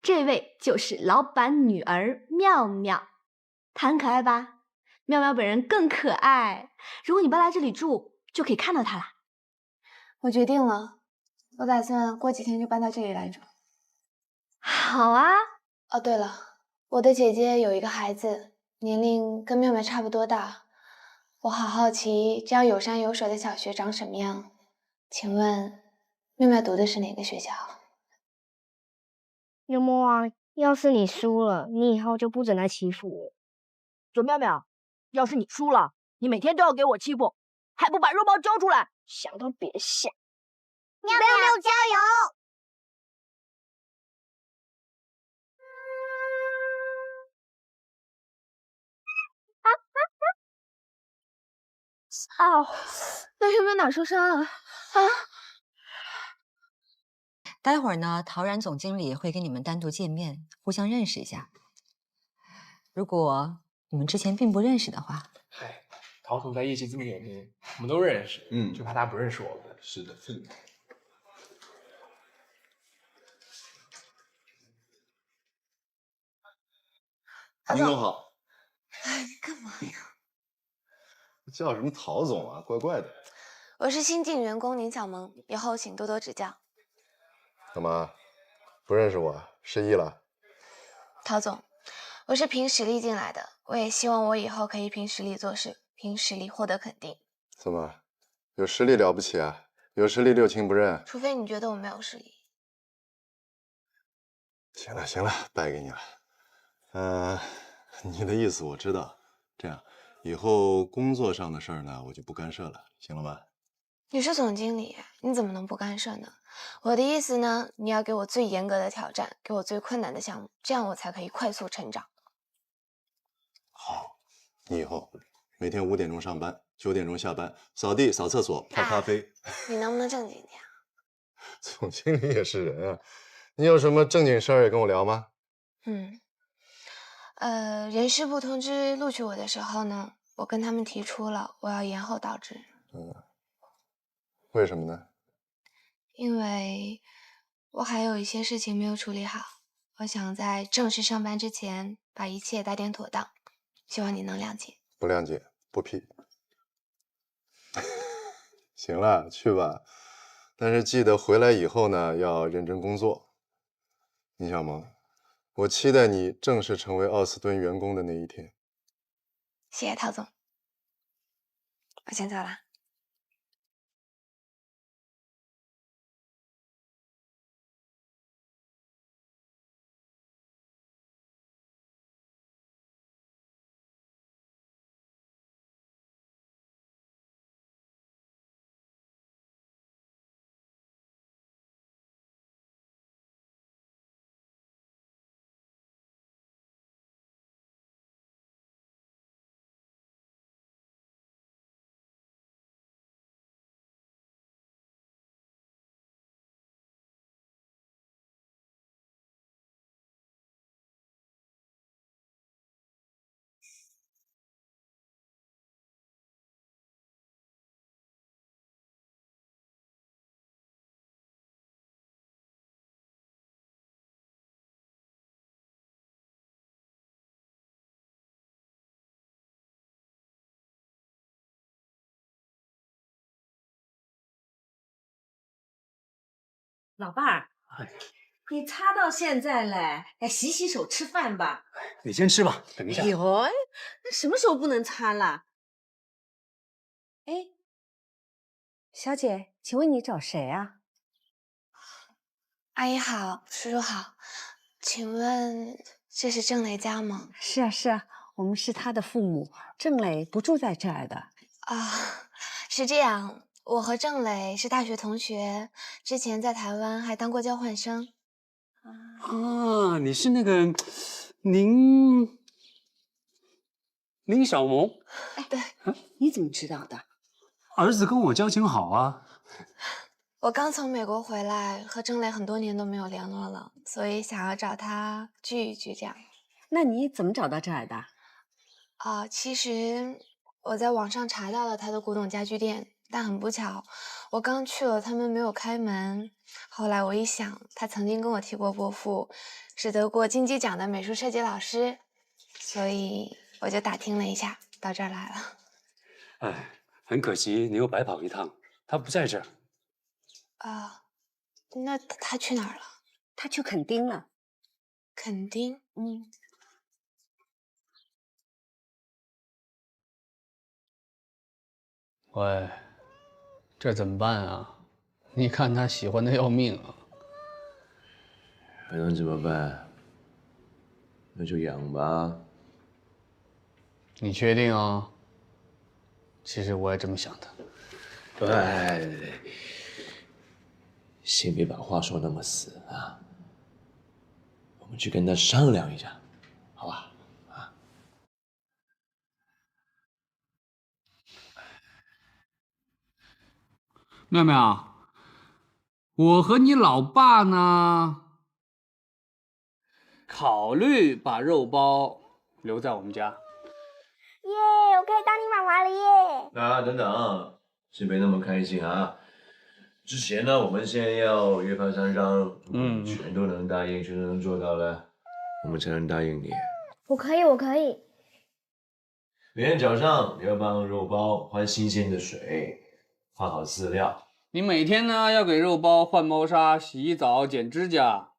这位就是老板女儿妙妙，她很可爱吧？妙妙本人更可爱。如果你搬来这里住，就可以看到她啦。我决定了，我打算过几天就搬到这里来住。好啊。哦，对了，我的姐姐有一个孩子，年龄跟妙妙差不多大。我好好奇，这样有山有水的小学长什么样？请问，妙妙读的是哪个学校？幽默啊！要是你输了，你以后就不准来欺负我。左妙妙，要是你输了，你每天都要给我欺负，还不把肉包交出来？想都别想！妙妙加油！哦，那有没有哪受伤啊？待会儿呢，陶然总经理会跟你们单独见面，互相认识一下。如果你们之前并不认识的话，哎，陶总在业界这么有名，我们都认识，就怕他不认识我们。是的，宁总好。哎，你干嘛呀？叫什么陶总啊？怪怪的。我是新进员工宁小萌，以后请多多指教。干嘛？不认识我？失忆了？陶总，我是凭实力进来的，我也希望我以后可以凭实力做事，凭实力获得肯定。怎么，有实力了不起啊？有实力六亲不认？除非你觉得我没有实力。行了行了，败给你了。你的意思我知道。这样，以后工作上的事儿呢，我就不干涉了，行了吗？你是总经理，你怎么能不干涉呢？我的意思呢，你要给我最严格的挑战，给我最困难的项目，这样我才可以快速成长。好，你以后每天5点钟上班，9点钟下班，扫地、扫厕所、泡咖啡。你能不能正经点？总经理也是人啊，你有什么正经事儿也跟我聊吗？人事部通知录取我的时候呢，我跟他们提出了我要延后导致。为什么呢？因为我还有一些事情没有处理好，我想在正式上班之前把一切打点妥当，希望你能谅解。不谅解，不批。行了，去吧，但是记得回来以后呢，要认真工作。宁小萌，我期待你正式成为奥斯顿员工的那一天。谢谢陶总，我先走了。老伴儿，你擦到现在嘞，洗洗手吃饭吧。你先吃吧，等一下。哎呦，那什么时候不能擦了？哎，小姐，请问你找谁啊？阿姨好，叔叔好，请问这是郑雷家吗？是啊，是啊，我们是他的父母，郑磊不住在这儿的。啊，是这样。我和郑磊是大学同学，之前在台湾还当过交换生。啊，你是那个宁小萌？对，你怎么知道的？儿子跟我交情好啊。我刚从美国回来，和郑磊很多年都没有联络了，所以想要找他聚一聚，这样。那你怎么找到这儿的？其实我在网上查到了他的古董家具店。但很不巧，我刚去了，他们没有开门。后来我一想，他曾经跟我提过伯父是得过金鸡奖的美术设计老师，所以我就打听了一下，到这儿来了。哎，很可惜你又白跑一趟，他不在这儿。那他去哪儿了？他去垦丁了。垦丁？嗯。喂，这怎么办啊？你看他喜欢的要命啊！还能怎么办？那就养吧。你确定啊？其实我也这么想的。对，先别把话说那么死啊，我们去跟他商量一下，好吧？妙妙，我和你老爸呢，考虑把肉包留在我们家。耶，我可以当你妈妈了耶！啊，等等，先别那么开心啊！之前呢，我们先要约法三章，全都能答应，全都能做到了，我们才能答应你。我可以，我可以。每天早上你要帮肉包换新鲜的水，放好饲料。你每天呢要给肉包换猫砂、洗澡、剪指甲，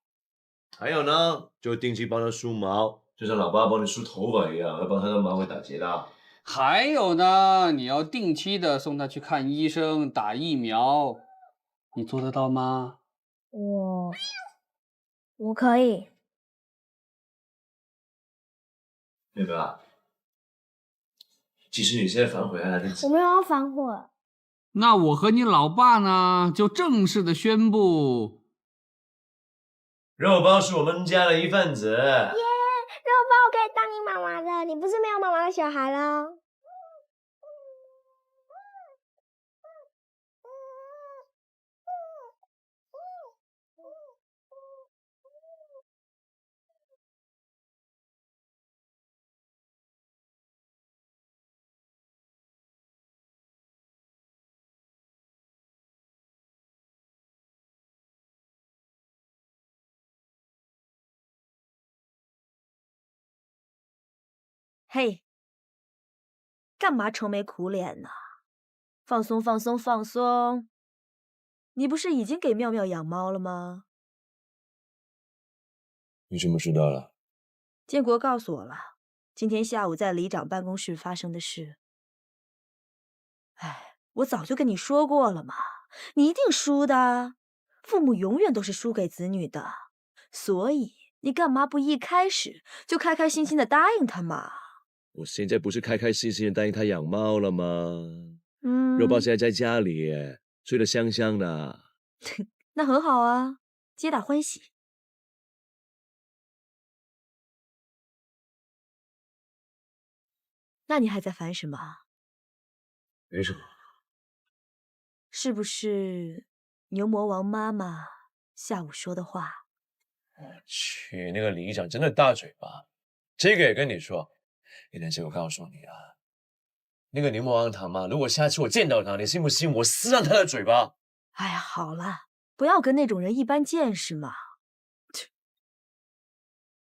还有呢，就定期帮它梳毛，就像老爸帮你梳头发一样，要帮它的毛会打结的。还有呢，你要定期的送它去看医生、打疫苗，你做得到吗？我可以。妹妹啊，其实你现在反悔还来得及。我没有要反悔。那我和你老爸呢，就正式的宣布，肉包是我们家的一份子。耶，肉包我可以当你妈妈了，你不是没有妈妈的小孩了。嘿，干嘛愁眉苦脸呢？放松放松放松！你不是已经给妙妙养猫了吗？你怎么知道了？建国告诉我了，今天下午在里长办公室发生的事。哎，我早就跟你说过了嘛，你一定输的。父母永远都是输给子女的，所以你干嘛不一开始就开开心心的答应他嘛？我现在不是开开心心的答应他养猫了吗？肉包现在在家里，睡得香香的。那很好啊，皆大欢喜。那你还在烦什么？没什么。是不是牛魔王妈妈下午说的话？我去，那个里长真的大嘴巴，这个也跟你说。但是我告诉你啊，那个牛魔王他妈，如果下次我见到他，你信不信我撕烂他的嘴巴？哎呀，好了，不要跟那种人一般见识嘛。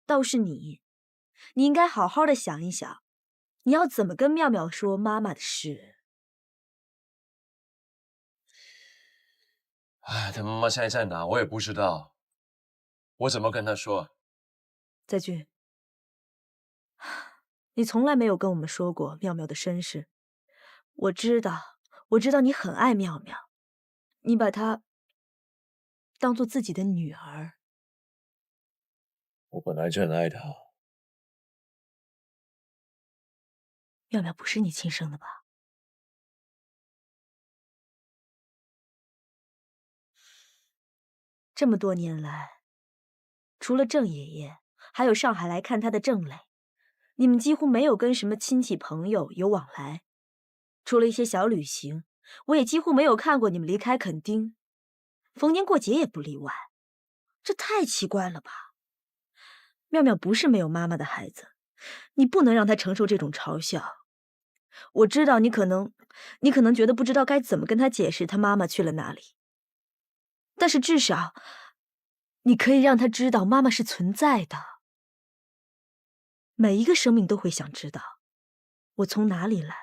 倒是你应该好好的想一想，你要怎么跟妙妙说妈妈的事。哎，他妈妈现在在哪？我也不知道，我怎么跟他说？在俊，你从来没有跟我们说过妙妙的身世。我知道你很爱妙妙，你把她当做自己的女儿。我本来就很爱她。妙妙不是你亲生的吧？这么多年来，除了郑爷爷，还有上海来看他的郑磊，你们几乎没有跟什么亲戚朋友有往来。除了一些小旅行，我也几乎没有看过你们离开垦丁，逢年过节也不例外。这太奇怪了吧？妙妙不是没有妈妈的孩子，你不能让她承受这种嘲笑。我知道你可能觉得不知道该怎么跟她解释她妈妈去了哪里，但是至少你可以让她知道妈妈是存在的。每一个生命都会想知道，我从哪里来，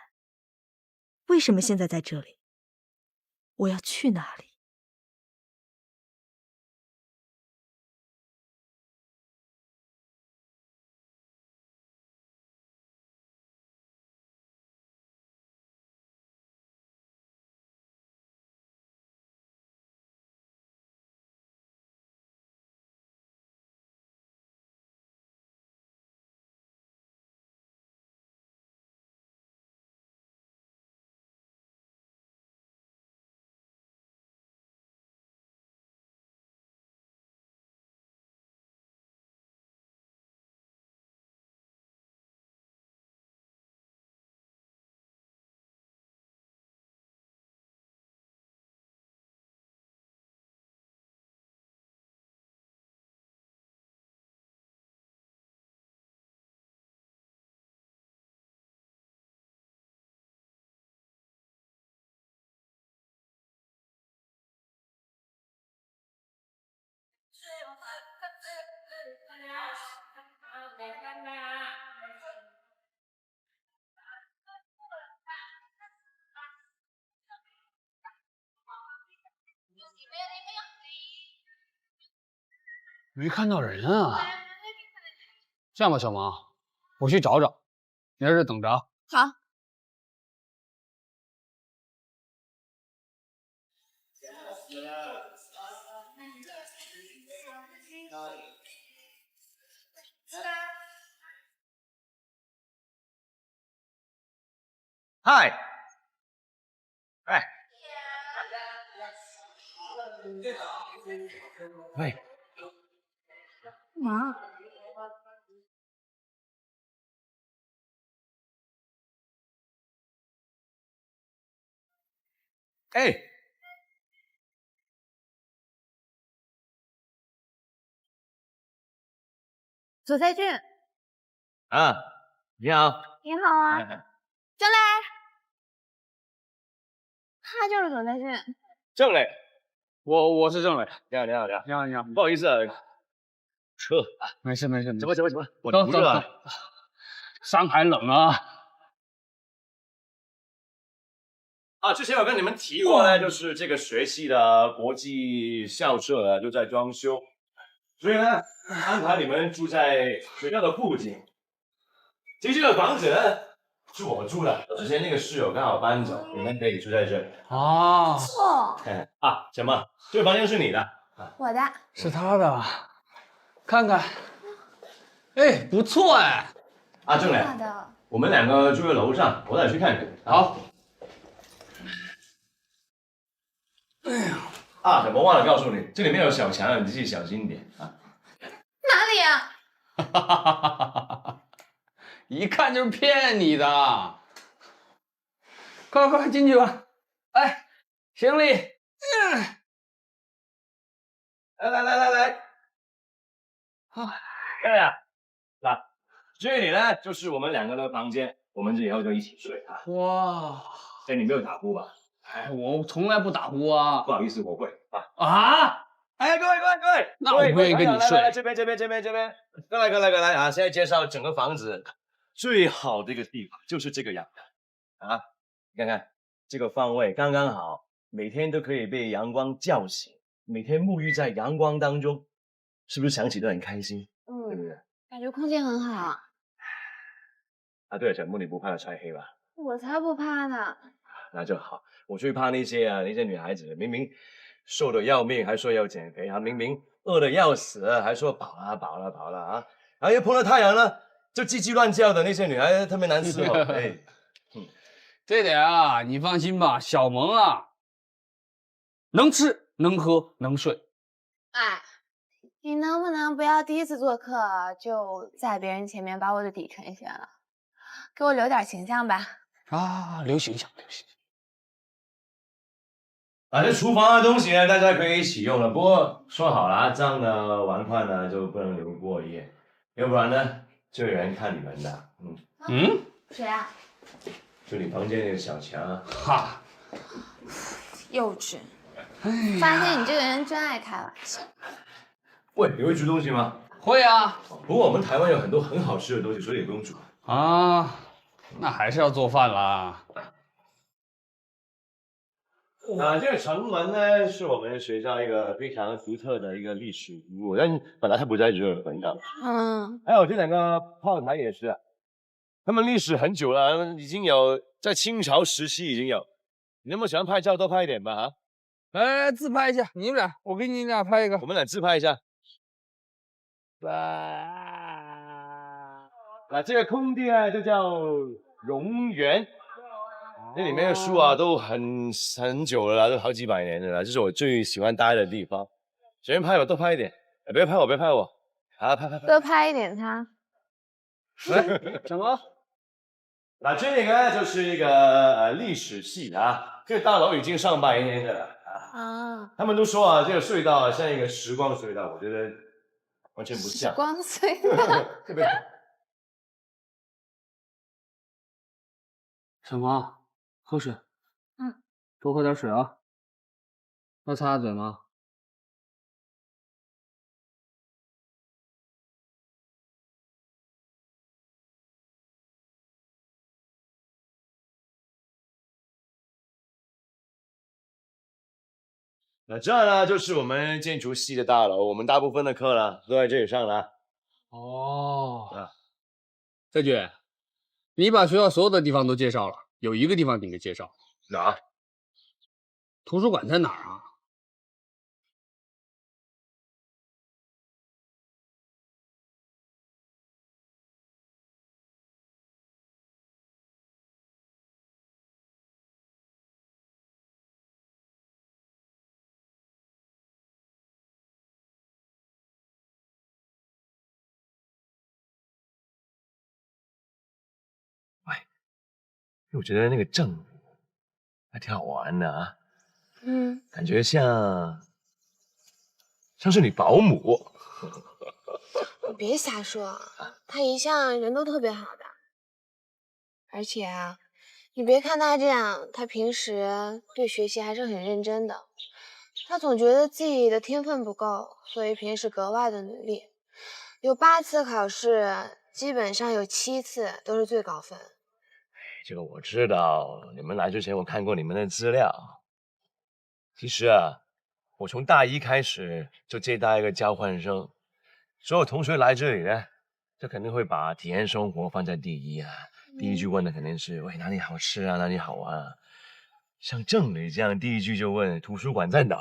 为什么现在在这里，我要去哪里。没看到人啊。这样吧，小毛，我去找找，你在这等着。好。嗨，哎，喂，干嘛？哎，左才俊，啊，你好。你好啊，哎郑磊，他就是左才俊。郑磊，我是郑磊。你好，你好，你好，你好，你好，不好意思啊，车，没事没事。怎么？我走不热啊。上海冷啊。啊，之前有跟你们提过呢，就是这个学系的国际校舍呢就在装修，所以呢，安排你们住在学校的附近。其实这个房子呢，是我住的，之前那个室友刚好搬走，你们可以住在这里。啊，错，啊，什么？这个房间是你的？我的。是他的，看看，哎，不错哎。啊，郑磊，我们两个住在楼上，我得去看看。好。哎呀，啊，怎么忘了告诉你，这里面有小强，你自己小心点啊。哪里啊？哈哈哈哈哈！一看就是骗你的。快快快进去吧！哎，行李。来，漂亮。那这里呢，就是我们两个的房间，我们这以后就一起睡啊。哇，哎，你没有打呼吧？哎，我从来不打呼啊。不好意思，我会啊。啊！哎，各位，那我不愿意跟你睡。来这边，过来啊！现在介绍整个房子最好的一个地方就是这个阳台啊，你看看这个方位刚刚好，每天都可以被阳光叫醒，每天沐浴在阳光当中，是不是想起都很开心？对不对？感觉空气很好。啊，对了，小木，你不怕晒黑吧？我才不怕呢。那就好，我最怕那些女孩子，明明瘦得要命还说要减肥啊，明明饿得要死还说饱了啊，然后一碰到太阳呢就叽叽乱叫的那些女孩特别难伺候。哎，这点啊，你放心吧，小萌啊，能吃能喝能睡。哎，你能不能不要第一次做客就在别人前面把我的底呈现了，给我留点形象吧。啊，留形象。啊，这厨房的东西呢，大家可以一起用了。不过说好了，脏的碗筷呢就不能留过夜，要不然呢就有人看你们的。谁啊？就你房间那个小强啊。哈，幼稚。发现你这个人真爱开玩笑。喂，你会煮东西吗？会啊。不过我们台湾有很多很好吃的东西，所以也不用煮。啊，那还是要做饭啦。这个城门呢，是我们学校一个非常独特的一个历史遗物，但本来它不在这儿，你知道吗？还有这两个炮台也是，他们历史很久了，已经有在清朝时期已经有。你那么喜欢拍照，多拍一点吧啊！来，自拍一下，你们俩，我给你俩拍一个。我们俩自拍一下。那这个空地呢，就叫榕园。那里面的树啊，都很久了啦，都好几百年的啦，这是我最喜欢待的地方。随便拍我，多拍一点，别拍我，好，拍。多拍一点他。什么？那这个呢，就是一个历史系的啊，这个大楼已经上百年的了啊。他们都说啊，这个隧道啊像一个时光隧道，我觉得完全不像。时光隧道。特别。小萌，喝水。多喝点水啊。要擦嘴吗？那这呢，就是我们建筑系的大楼，我们大部分的课呢都在这里上的。哦。再举，你把学校所有的地方都介绍了，有一个地方你没介绍。哪？图书馆在哪儿啊？我觉得那个正还挺好玩的啊。感觉像是你保姆。你别瞎说，他一向人都特别好的。而且啊，你别看他这样，他平时对学习还是很认真的。他总觉得自己的天分不够，所以平时格外的努力。有8次考试，基本上有7次都是最高分。这个我知道，你们来之前我看过你们的资料。其实啊，我从大1开始就接待一个交换生，所有同学来这里呢，就肯定会把体验生活放在第一啊。第一句问的肯定是喂哪里好吃啊，哪里好玩啊。像郑磊这样，第一句就问图书馆在哪，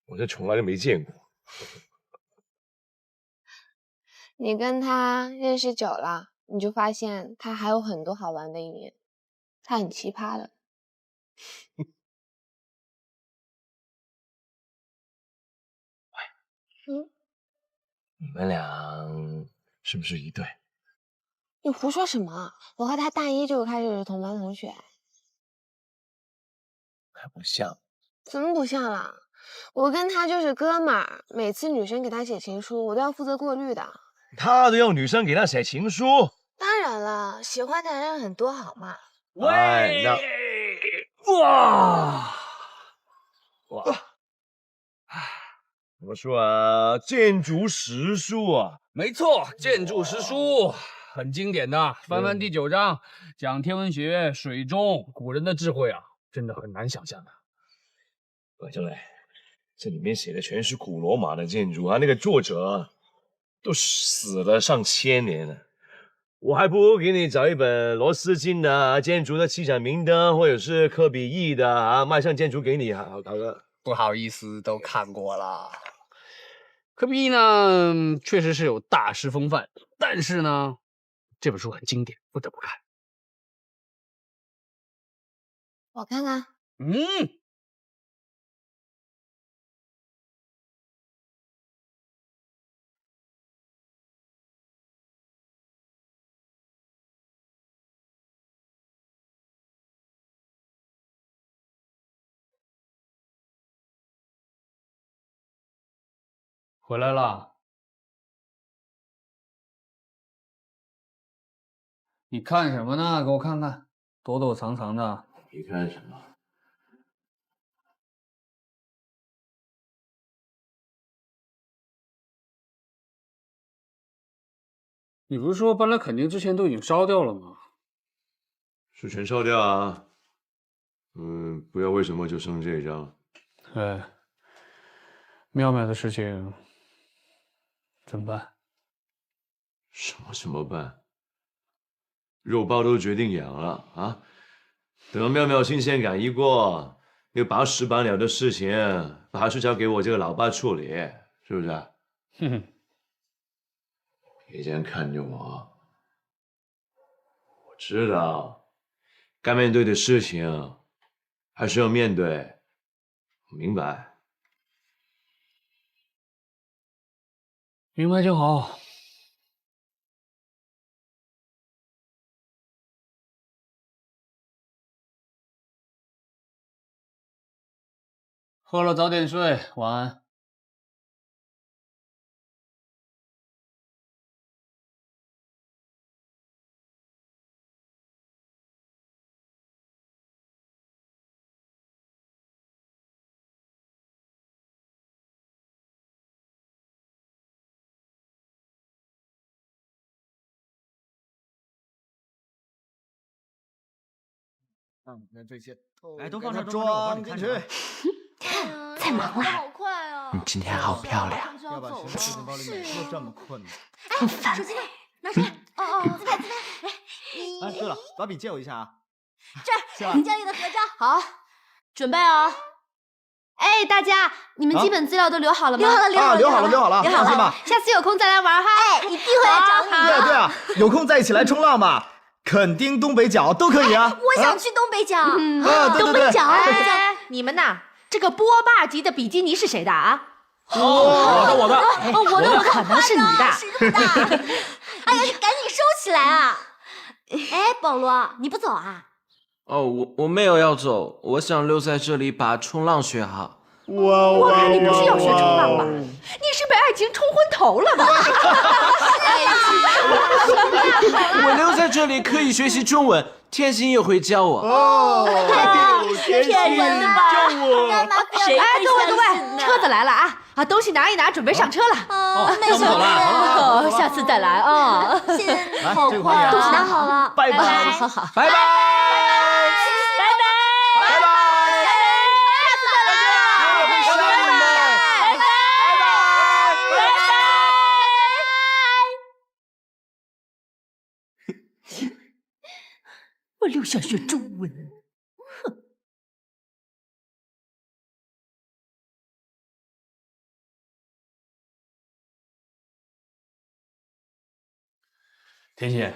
我这从来都没见过。你跟他认识久了，你就发现他还有很多好玩的一面，他很奇葩的。你们俩是不是一对？你胡说什么？我和他大一就开始是同班同学。还不像。怎么不像了？我跟他就是哥们儿，每次女生给他写情书，我都要负责过滤的。他都要女生给他写情书？当然了，喜欢的人很多，好吗？喂，哇！怎么说啊？建筑实书啊？没错，建筑实书很经典的。翻翻第9章，讲天文学、水中古人的智慧啊，真的很难想象的。郑磊，这里面写的全是古罗马的建筑啊，那个作者都死了上千年了。我还不如给你找一本罗斯金的建筑的七盏明灯，或者是科比意的迈向建筑给你，好搞个。不好意思，都看过了。科比呢，确实是有大师风范，但是呢，这本书很经典，不得不看。我看看。回来了。你看什么呢？给我看看，躲躲藏藏的。你看什么？你不是说搬来垦丁之前都已经烧掉了吗？是全烧掉啊。不知道为什么就剩这一张。哎，妙妙的事情怎么办？什么办？肉包都决定养了啊！等妙妙新鲜感一过，那个把屎把鸟的事情，还是交给我这个老爸处理，是不是？哼哼，别这样看着我，我知道，该面对的事情还是要面对，明白？明白就好。喝了早点睡，晚安。那这些哎，都放这，装进去。太忙了。好快哦！你今天好漂亮。要把钱放进包里，每次都这么困吗？很烦。手机呢？拿出来。自拍。哎，对了，把笔借我一下啊。这儿，林佳丽的合照。好，准备哦。哎，大家，你们基本资料都留好了吗？留好了，放心吧。下次有空再来玩哈。哎，一定会来找你。对啊，有空再一起来冲浪嘛。垦丁、东北角都可以啊！我想去东北角。东北角。你们呐，这个波霸级的比基尼是谁的啊？我的。我的可能是你的。谁这么大？哎呀，你赶紧收起来啊！哎，保罗，你不走啊？哦，我没有要走，我想留在这里把冲浪学好。我看你不是要学冲浪吧？你是被爱情冲昏头了吧？我留在这里可以学习中文，天心也会教我。天心教我。哎，各位，车子来了啊！东西拿一拿，准备上车了。没事了，下次再来啊。好快，东西拿好了，拜拜，好，拜拜。又想学中文。哼！甜心，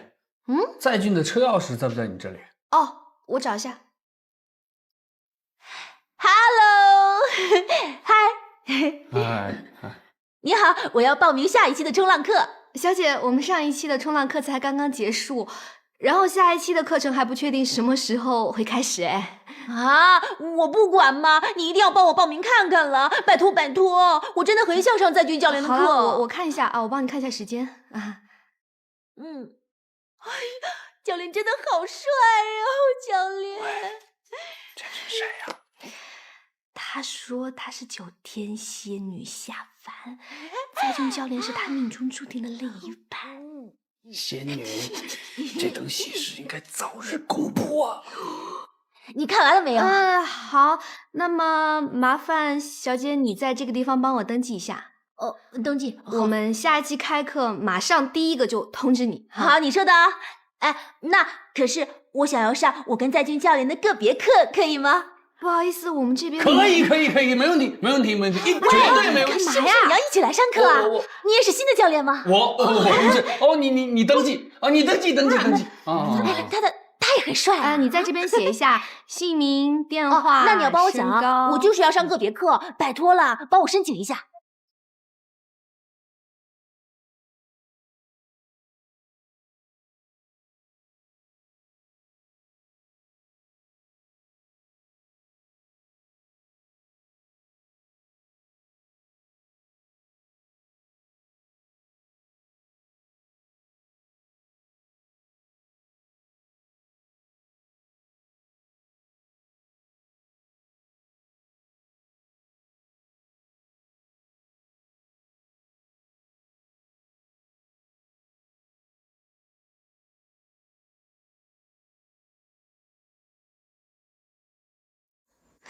在俊的车钥匙在不在你这里？哦，我找一下。Hello， 嗨，哎，你好，我要报名下一期的冲浪课。小姐，我们上一期的冲浪课才刚刚结束，然后下一期的课程还不确定什么时候会开始哎。啊，我不管嘛，你一定要帮我报名看看了，拜托拜托，我真的很想上在俊教练的课。好了，我看一下啊，我帮你看一下时间啊。哎呀，教练真的好帅哦，教练。这是谁呀？他说他是9天仙女下凡，在俊教练是他命中注定的另一半。仙女，这等喜事应该早日公布啊！你看完了没有？好，那么麻烦小姐你在这个地方帮我登记一下。哦，登记。我们下一期开课马上第一个就通知你。好，你说的啊。哎，那可是我想要上我跟在俊教练的个别课，可以吗？不好意思，我们这边可以，没问题，绝对没问题，干嘛呀？你要一起来上课啊？你也是新的教练吗？我不是。哦，你登记啊，你登记啊。他也很帅啊！你在这边写一下姓名、电话。那你要帮我讲啊，我就是要上个别课，拜托了，帮我申请一下。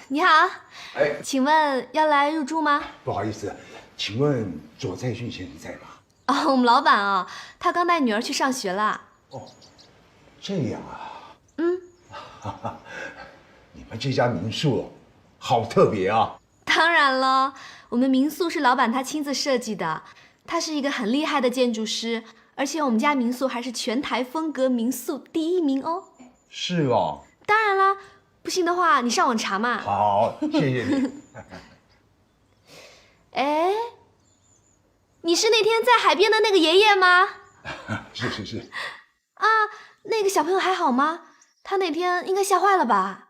你好，哎，请问要来入住吗？不好意思，请问左在俊先生在吗？哦，我们老板啊，他刚带女儿去上学了。哦，这样啊。你们这家民宿好特别啊！当然了，我们民宿是老板他亲自设计的，他是一个很厉害的建筑师，而且我们家民宿还是全台风格民宿第1名哦。是哦。当然啦。不信的话，你上网查嘛。好，谢谢你。哎，你是那天在海边的那个爷爷吗？是。啊，那个小朋友还好吗？他那天应该吓坏了吧？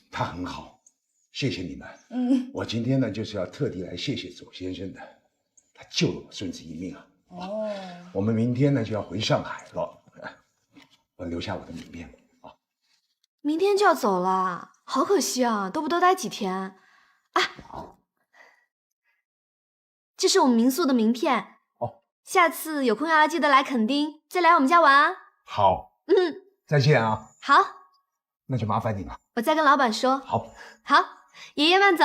他很好，谢谢你们。我今天呢就是要特地来谢谢左先生的，他救了我孙子一命啊。我们明天呢就要回上海了，我留下我的名片。明天就要走了，好可惜啊，都不多待几天。啊，这是我们民宿的名片。下次有空要记得来垦丁，再来我们家玩啊。好。再见啊。好。那就麻烦你了。我再跟老板说。好。好，爷爷慢走。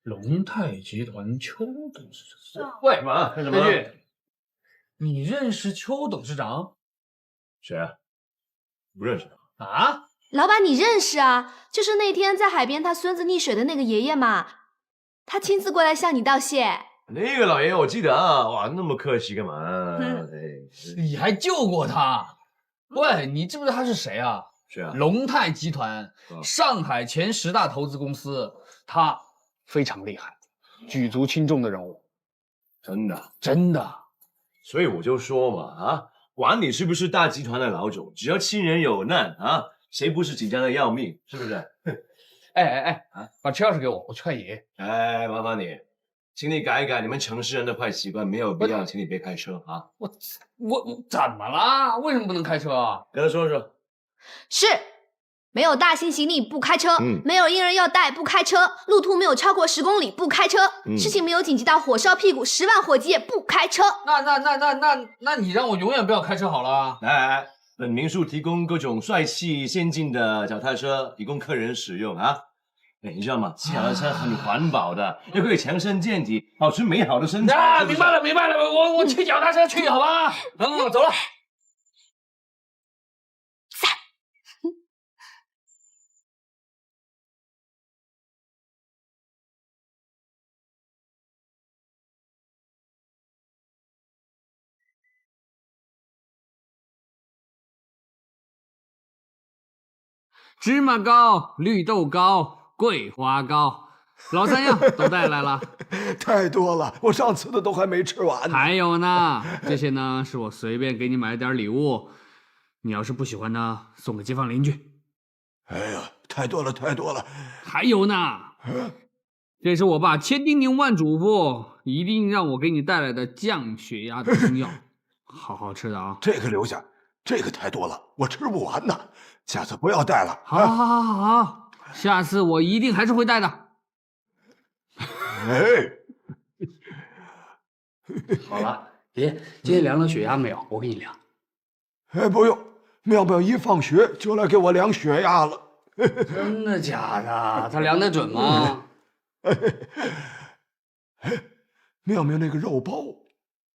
龙泰集团邱董事长。喂，干嘛？干什么？你认识邱董事长？谁啊？不认识啊？老板，你认识啊？就是那天在海边他孙子溺水的那个爷爷嘛，他亲自过来向你道谢。那个老爷爷我记得啊，哇，那么客气干嘛？你还救过他？喂，你知不知道他是谁啊？谁啊？龙泰集团，上海前10大投资公司，他非常厉害，举足轻重的人物。真的。所以我就说嘛，啊，管你是不是大集团的老总，只要亲人有难啊，谁不是紧张的要命？是不是？哎，把车钥匙给我，我去看爷爷。哎，麻烦你，请你改一改你们城市人的坏习惯，没有必要，请你别开车啊。我怎么了？为什么不能开车啊？跟他说说。是。没有大型行李不开车，没有婴儿要带不开车，路途没有超过10公里不开车，事情没有紧急到火烧屁股10万火急也不开车。那你让我永远不要开车好了。来，本民宿提供各种帅气先进的脚踏车，以供客人使用啊。你知道吗？骑脚踏车很环保的，又可以强身健体，保持美好的身材。啊，明白了，明白了，我骑脚踏车去，好吧？走了。芝麻糕、绿豆糕、桂花糕，老三样都带来了。太多了，我上次的都还没吃完呢。还有呢，这些呢是我随便给你买的点礼物，你要是不喜欢呢，送给街坊邻居。哎呀，太多了，太多了。还有呢，这是我爸千叮咛万嘱咐，一定让我给你带来的降血压的中药，好好吃的啊。这个留下，这个太多了，我吃不完呢。下次不要带了。好，下次我一定还是会带的。哎，好了，爷，今天量了血压没有？我给你量。哎，不用，妙妙一放学就来给我量血压了。真的假的？他量得准吗？妙妙那个肉包，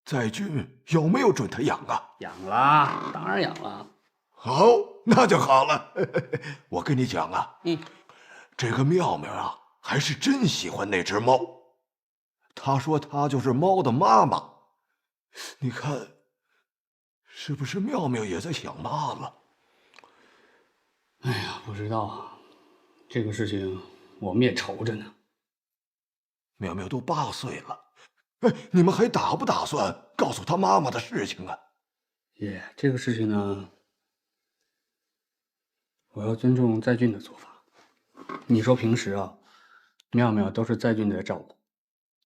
在军有没有准他养啊？养了，当然养了。好，那就好了。我跟你讲啊，这个妙妙啊，还是真喜欢那只猫。他说他就是猫的妈妈。你看，是不是妙妙也在想妈了？哎呀，不知道啊，这个事情我们也愁着呢。妙妙都8岁了，哎，你们还打不打算告诉他妈妈的事情啊？爷，这个事情呢，我要尊重在俊的做法。你说平时啊，妙妙都是在俊在照顾，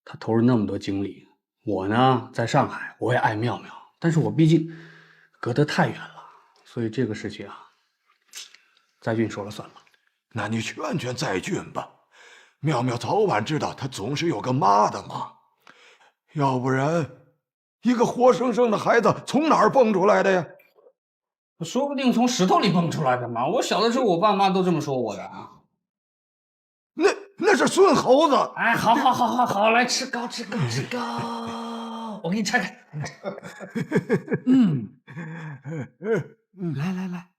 他投入那么多精力。我呢，在上海，我也爱妙妙，但是我毕竟隔得太远了，所以这个事情啊，在俊说了算了。那你劝劝在俊吧，妙妙早晚知道他总是有个妈的嘛，要不然，一个活生生的孩子从哪儿蹦出来的呀？说不定从石头里蹦出来的嘛！我小的时候，我爸妈都这么说我的啊。那是孙猴子。哎，好，来吃糕，吃糕，我给你拆开。来，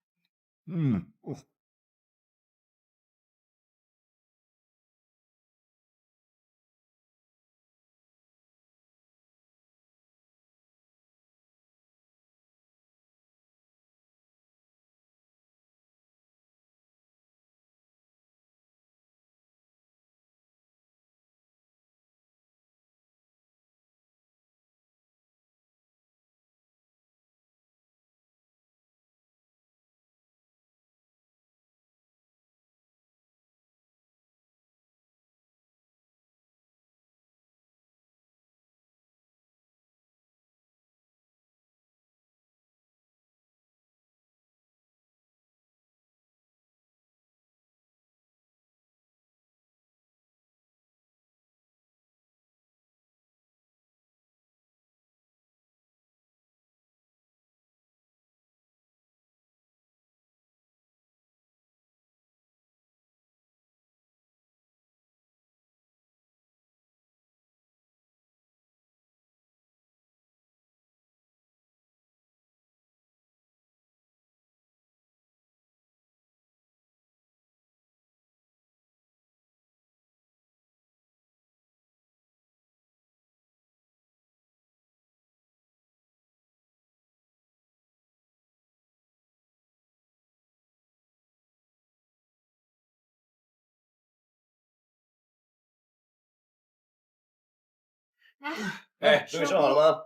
哎，东西收好了吗？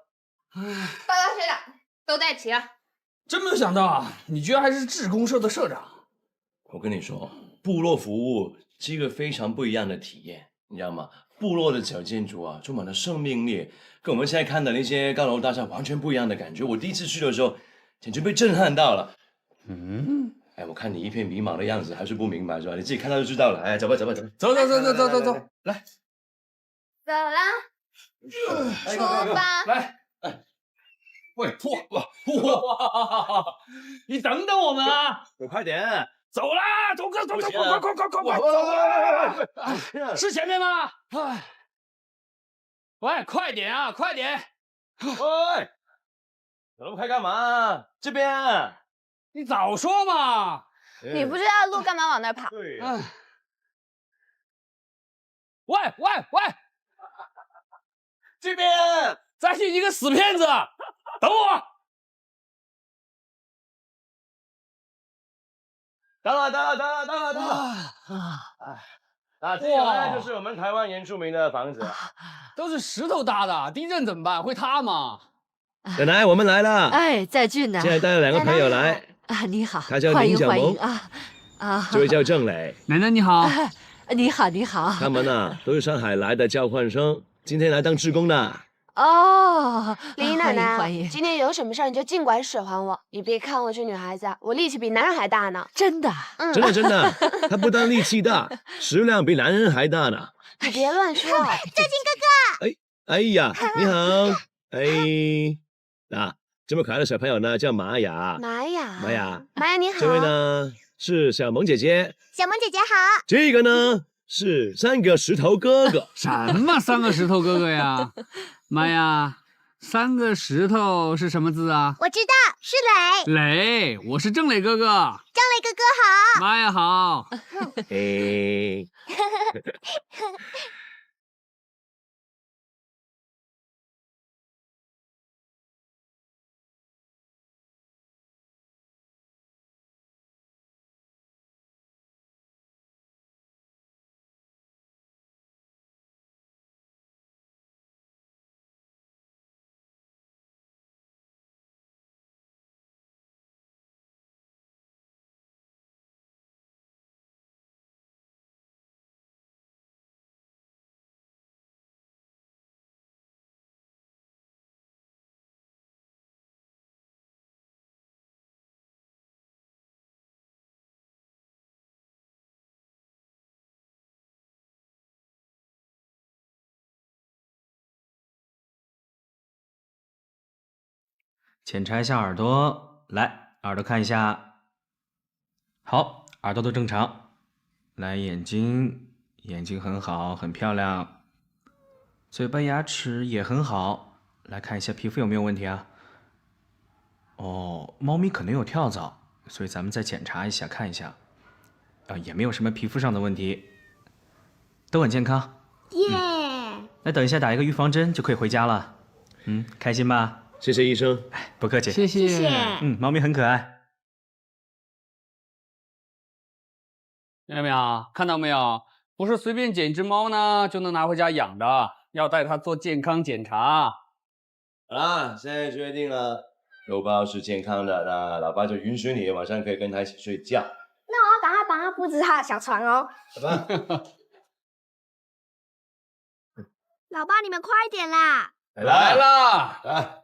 报告学长，都带齐了。真没有想到啊，你居然还是志工社的社长。我跟你说，部落服务是一个非常不一样的体验，你知道吗？部落的小建筑啊，充满了生命力，跟我们现在看的那些高楼大厦完全不一样的感觉。我第一次去的时候，简直被震撼到了。哎，我看你一片迷茫的样子，还是不明白是吧？你自己看到就知道了。哎，走吧，走，来，走啦，出发。来，喂，哇，你等等我们啊！快点，走啦，走哥，走，快！是前面吗？哎，喂，快点啊，快点！喂，走那么快干嘛？这边啊！你早说嘛！你不知道路，干嘛往那儿跑？对呀。喂！这边！再进一个死骗子！等我！等了！这个呢就是我们台湾原住民的房子，都是石头搭的，地震怎么办？会塌吗？奶奶，我们来了。哎，在俊呐，现在带了2个朋友来。啊，你好，他叫欢迎林小萌啊，这位叫郑磊。奶奶你好。你好。他们呢都是上海来的交换生，今天来当志工的。哦，李奶奶，欢迎。今天有什么事儿你就尽管使唤我。你别看我是女孩子，我力气比男人还大呢。真的？真的，他不但力气大，食量比男人还大呢。你别乱说。赵静哥哥。哎呀，你好。这么可爱的小朋友呢，叫玛雅。玛雅你好。这位呢是小萌姐姐。小萌姐姐好。这个呢是3个石头哥哥。什么3个石头哥哥呀？妈呀，3个石头是什么字啊？我知道，是磊。磊，我是郑磊哥哥。郑磊哥哥好。妈呀好。检查一下耳朵，来，耳朵看一下。好，耳朵都正常。来，眼睛很好，很漂亮。嘴巴、牙齿也很好。来看一下皮肤有没有问题啊？哦，猫咪可能有跳蚤，所以咱们再检查一下，看一下。也没有什么皮肤上的问题，都很健康。耶！那等一下打一个预防针就可以回家了。开心吧？谢谢医生。不客气。谢谢。猫咪很可爱。妙妙，看到没有？不是随便捡一只猫呢就能拿回家养的，要带它做健康检查。好啦，现在决定了，肉包是健康的，那老爸就允许你晚上可以跟他一起睡觉。那我要赶快帮他布置他的小床哦。好吧。老爸，你们快点啦！来啦！来。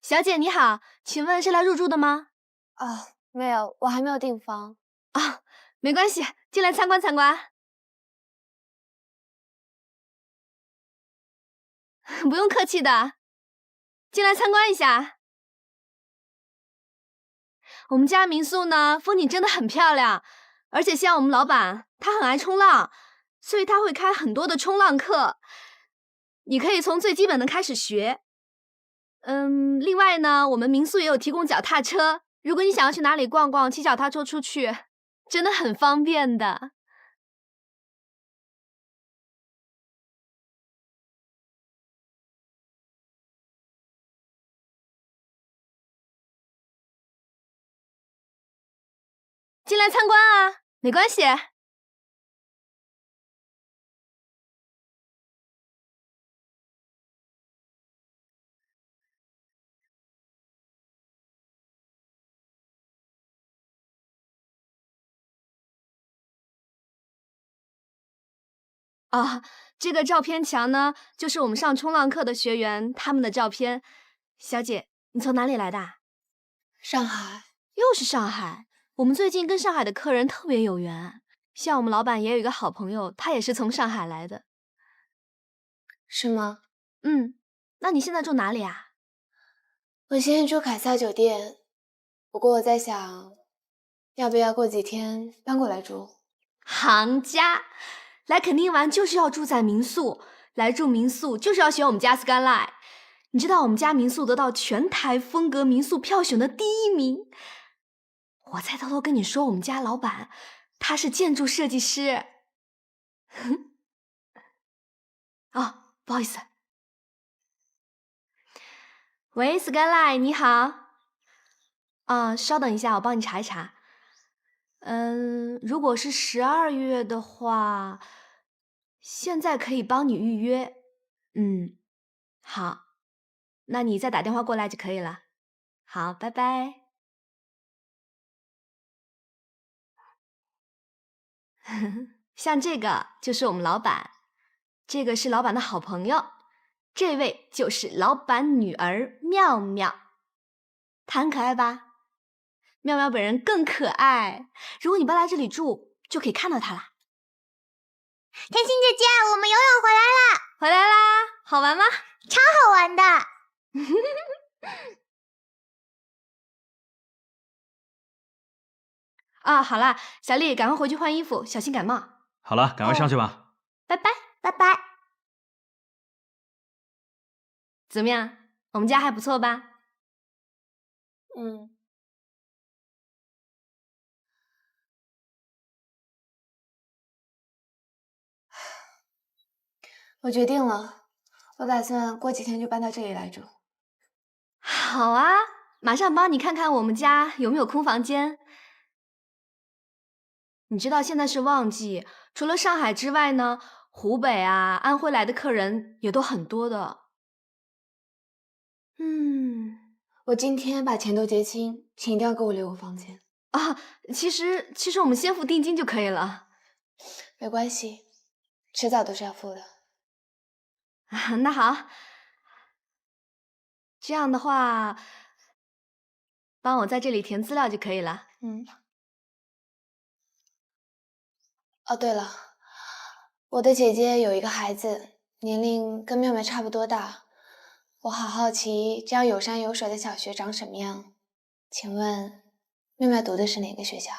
小姐你好，请问是来入住的吗？没有，我还没有订房。没关系，进来参观参观。不用客气的，进来参观一下。我们家民宿呢，风景真的很漂亮，而且像我们老板，他很爱冲浪，所以他会开很多的冲浪课，你可以从最基本的开始学。另外呢，我们民宿也有提供脚踏车，如果你想要去哪里逛逛，骑脚踏车出去，真的很方便的。进来参观啊，没关系。啊，这个照片墙呢，就是我们上冲浪课的学员他们的照片。小姐，你从哪里来的？上海。又是上海。我们最近跟上海的客人特别有缘，像我们老板也有一个好朋友，他也是从上海来的。是吗？那你现在住哪里啊？我现在住凯撒酒店，不过我在想，要不要过几天搬过来住？行家，来垦丁玩就是要住在民宿，来住民宿就是要选我们家 Skyline。你知道我们家民宿得到全台风格民宿票选的第1名。我再偷偷跟你说，我们家老板他是建筑设计师。哦，不好意思。喂 ，Skyline， 你好。稍等一下，我帮你查一查。如果是12月的话，现在可以帮你预约。好，那你再打电话过来就可以了。好，拜拜。像这个就是我们老板，这个是老板的好朋友，这位就是老板女儿妙妙，她很可爱吧？妙妙本人更可爱，如果你搬来这里住，就可以看到她啦。甜心姐姐，我们游泳回来了！回来啦，好玩吗？超好玩的！好啦，小丽，赶快回去换衣服，小心感冒。好了，赶快上去吧。拜拜，拜拜。怎么样？我们家还不错吧？我决定了，我打算过几天就搬到这里来住。好啊，马上帮你看看我们家有没有空房间。你知道现在是旺季，除了上海之外呢，湖北啊、安徽来的客人也都很多的。我今天把钱都结清，请一定要给我留个房间。其实我们先付定金就可以了。没关系，迟早都是要付的。那好，这样的话，帮我在这里填资料就可以了。哦，对了，我的姐姐有一个孩子，年龄跟妙妙差不多大，我好好奇这样有山有水的小学长什么样。请问，妙妙读的是哪个学校？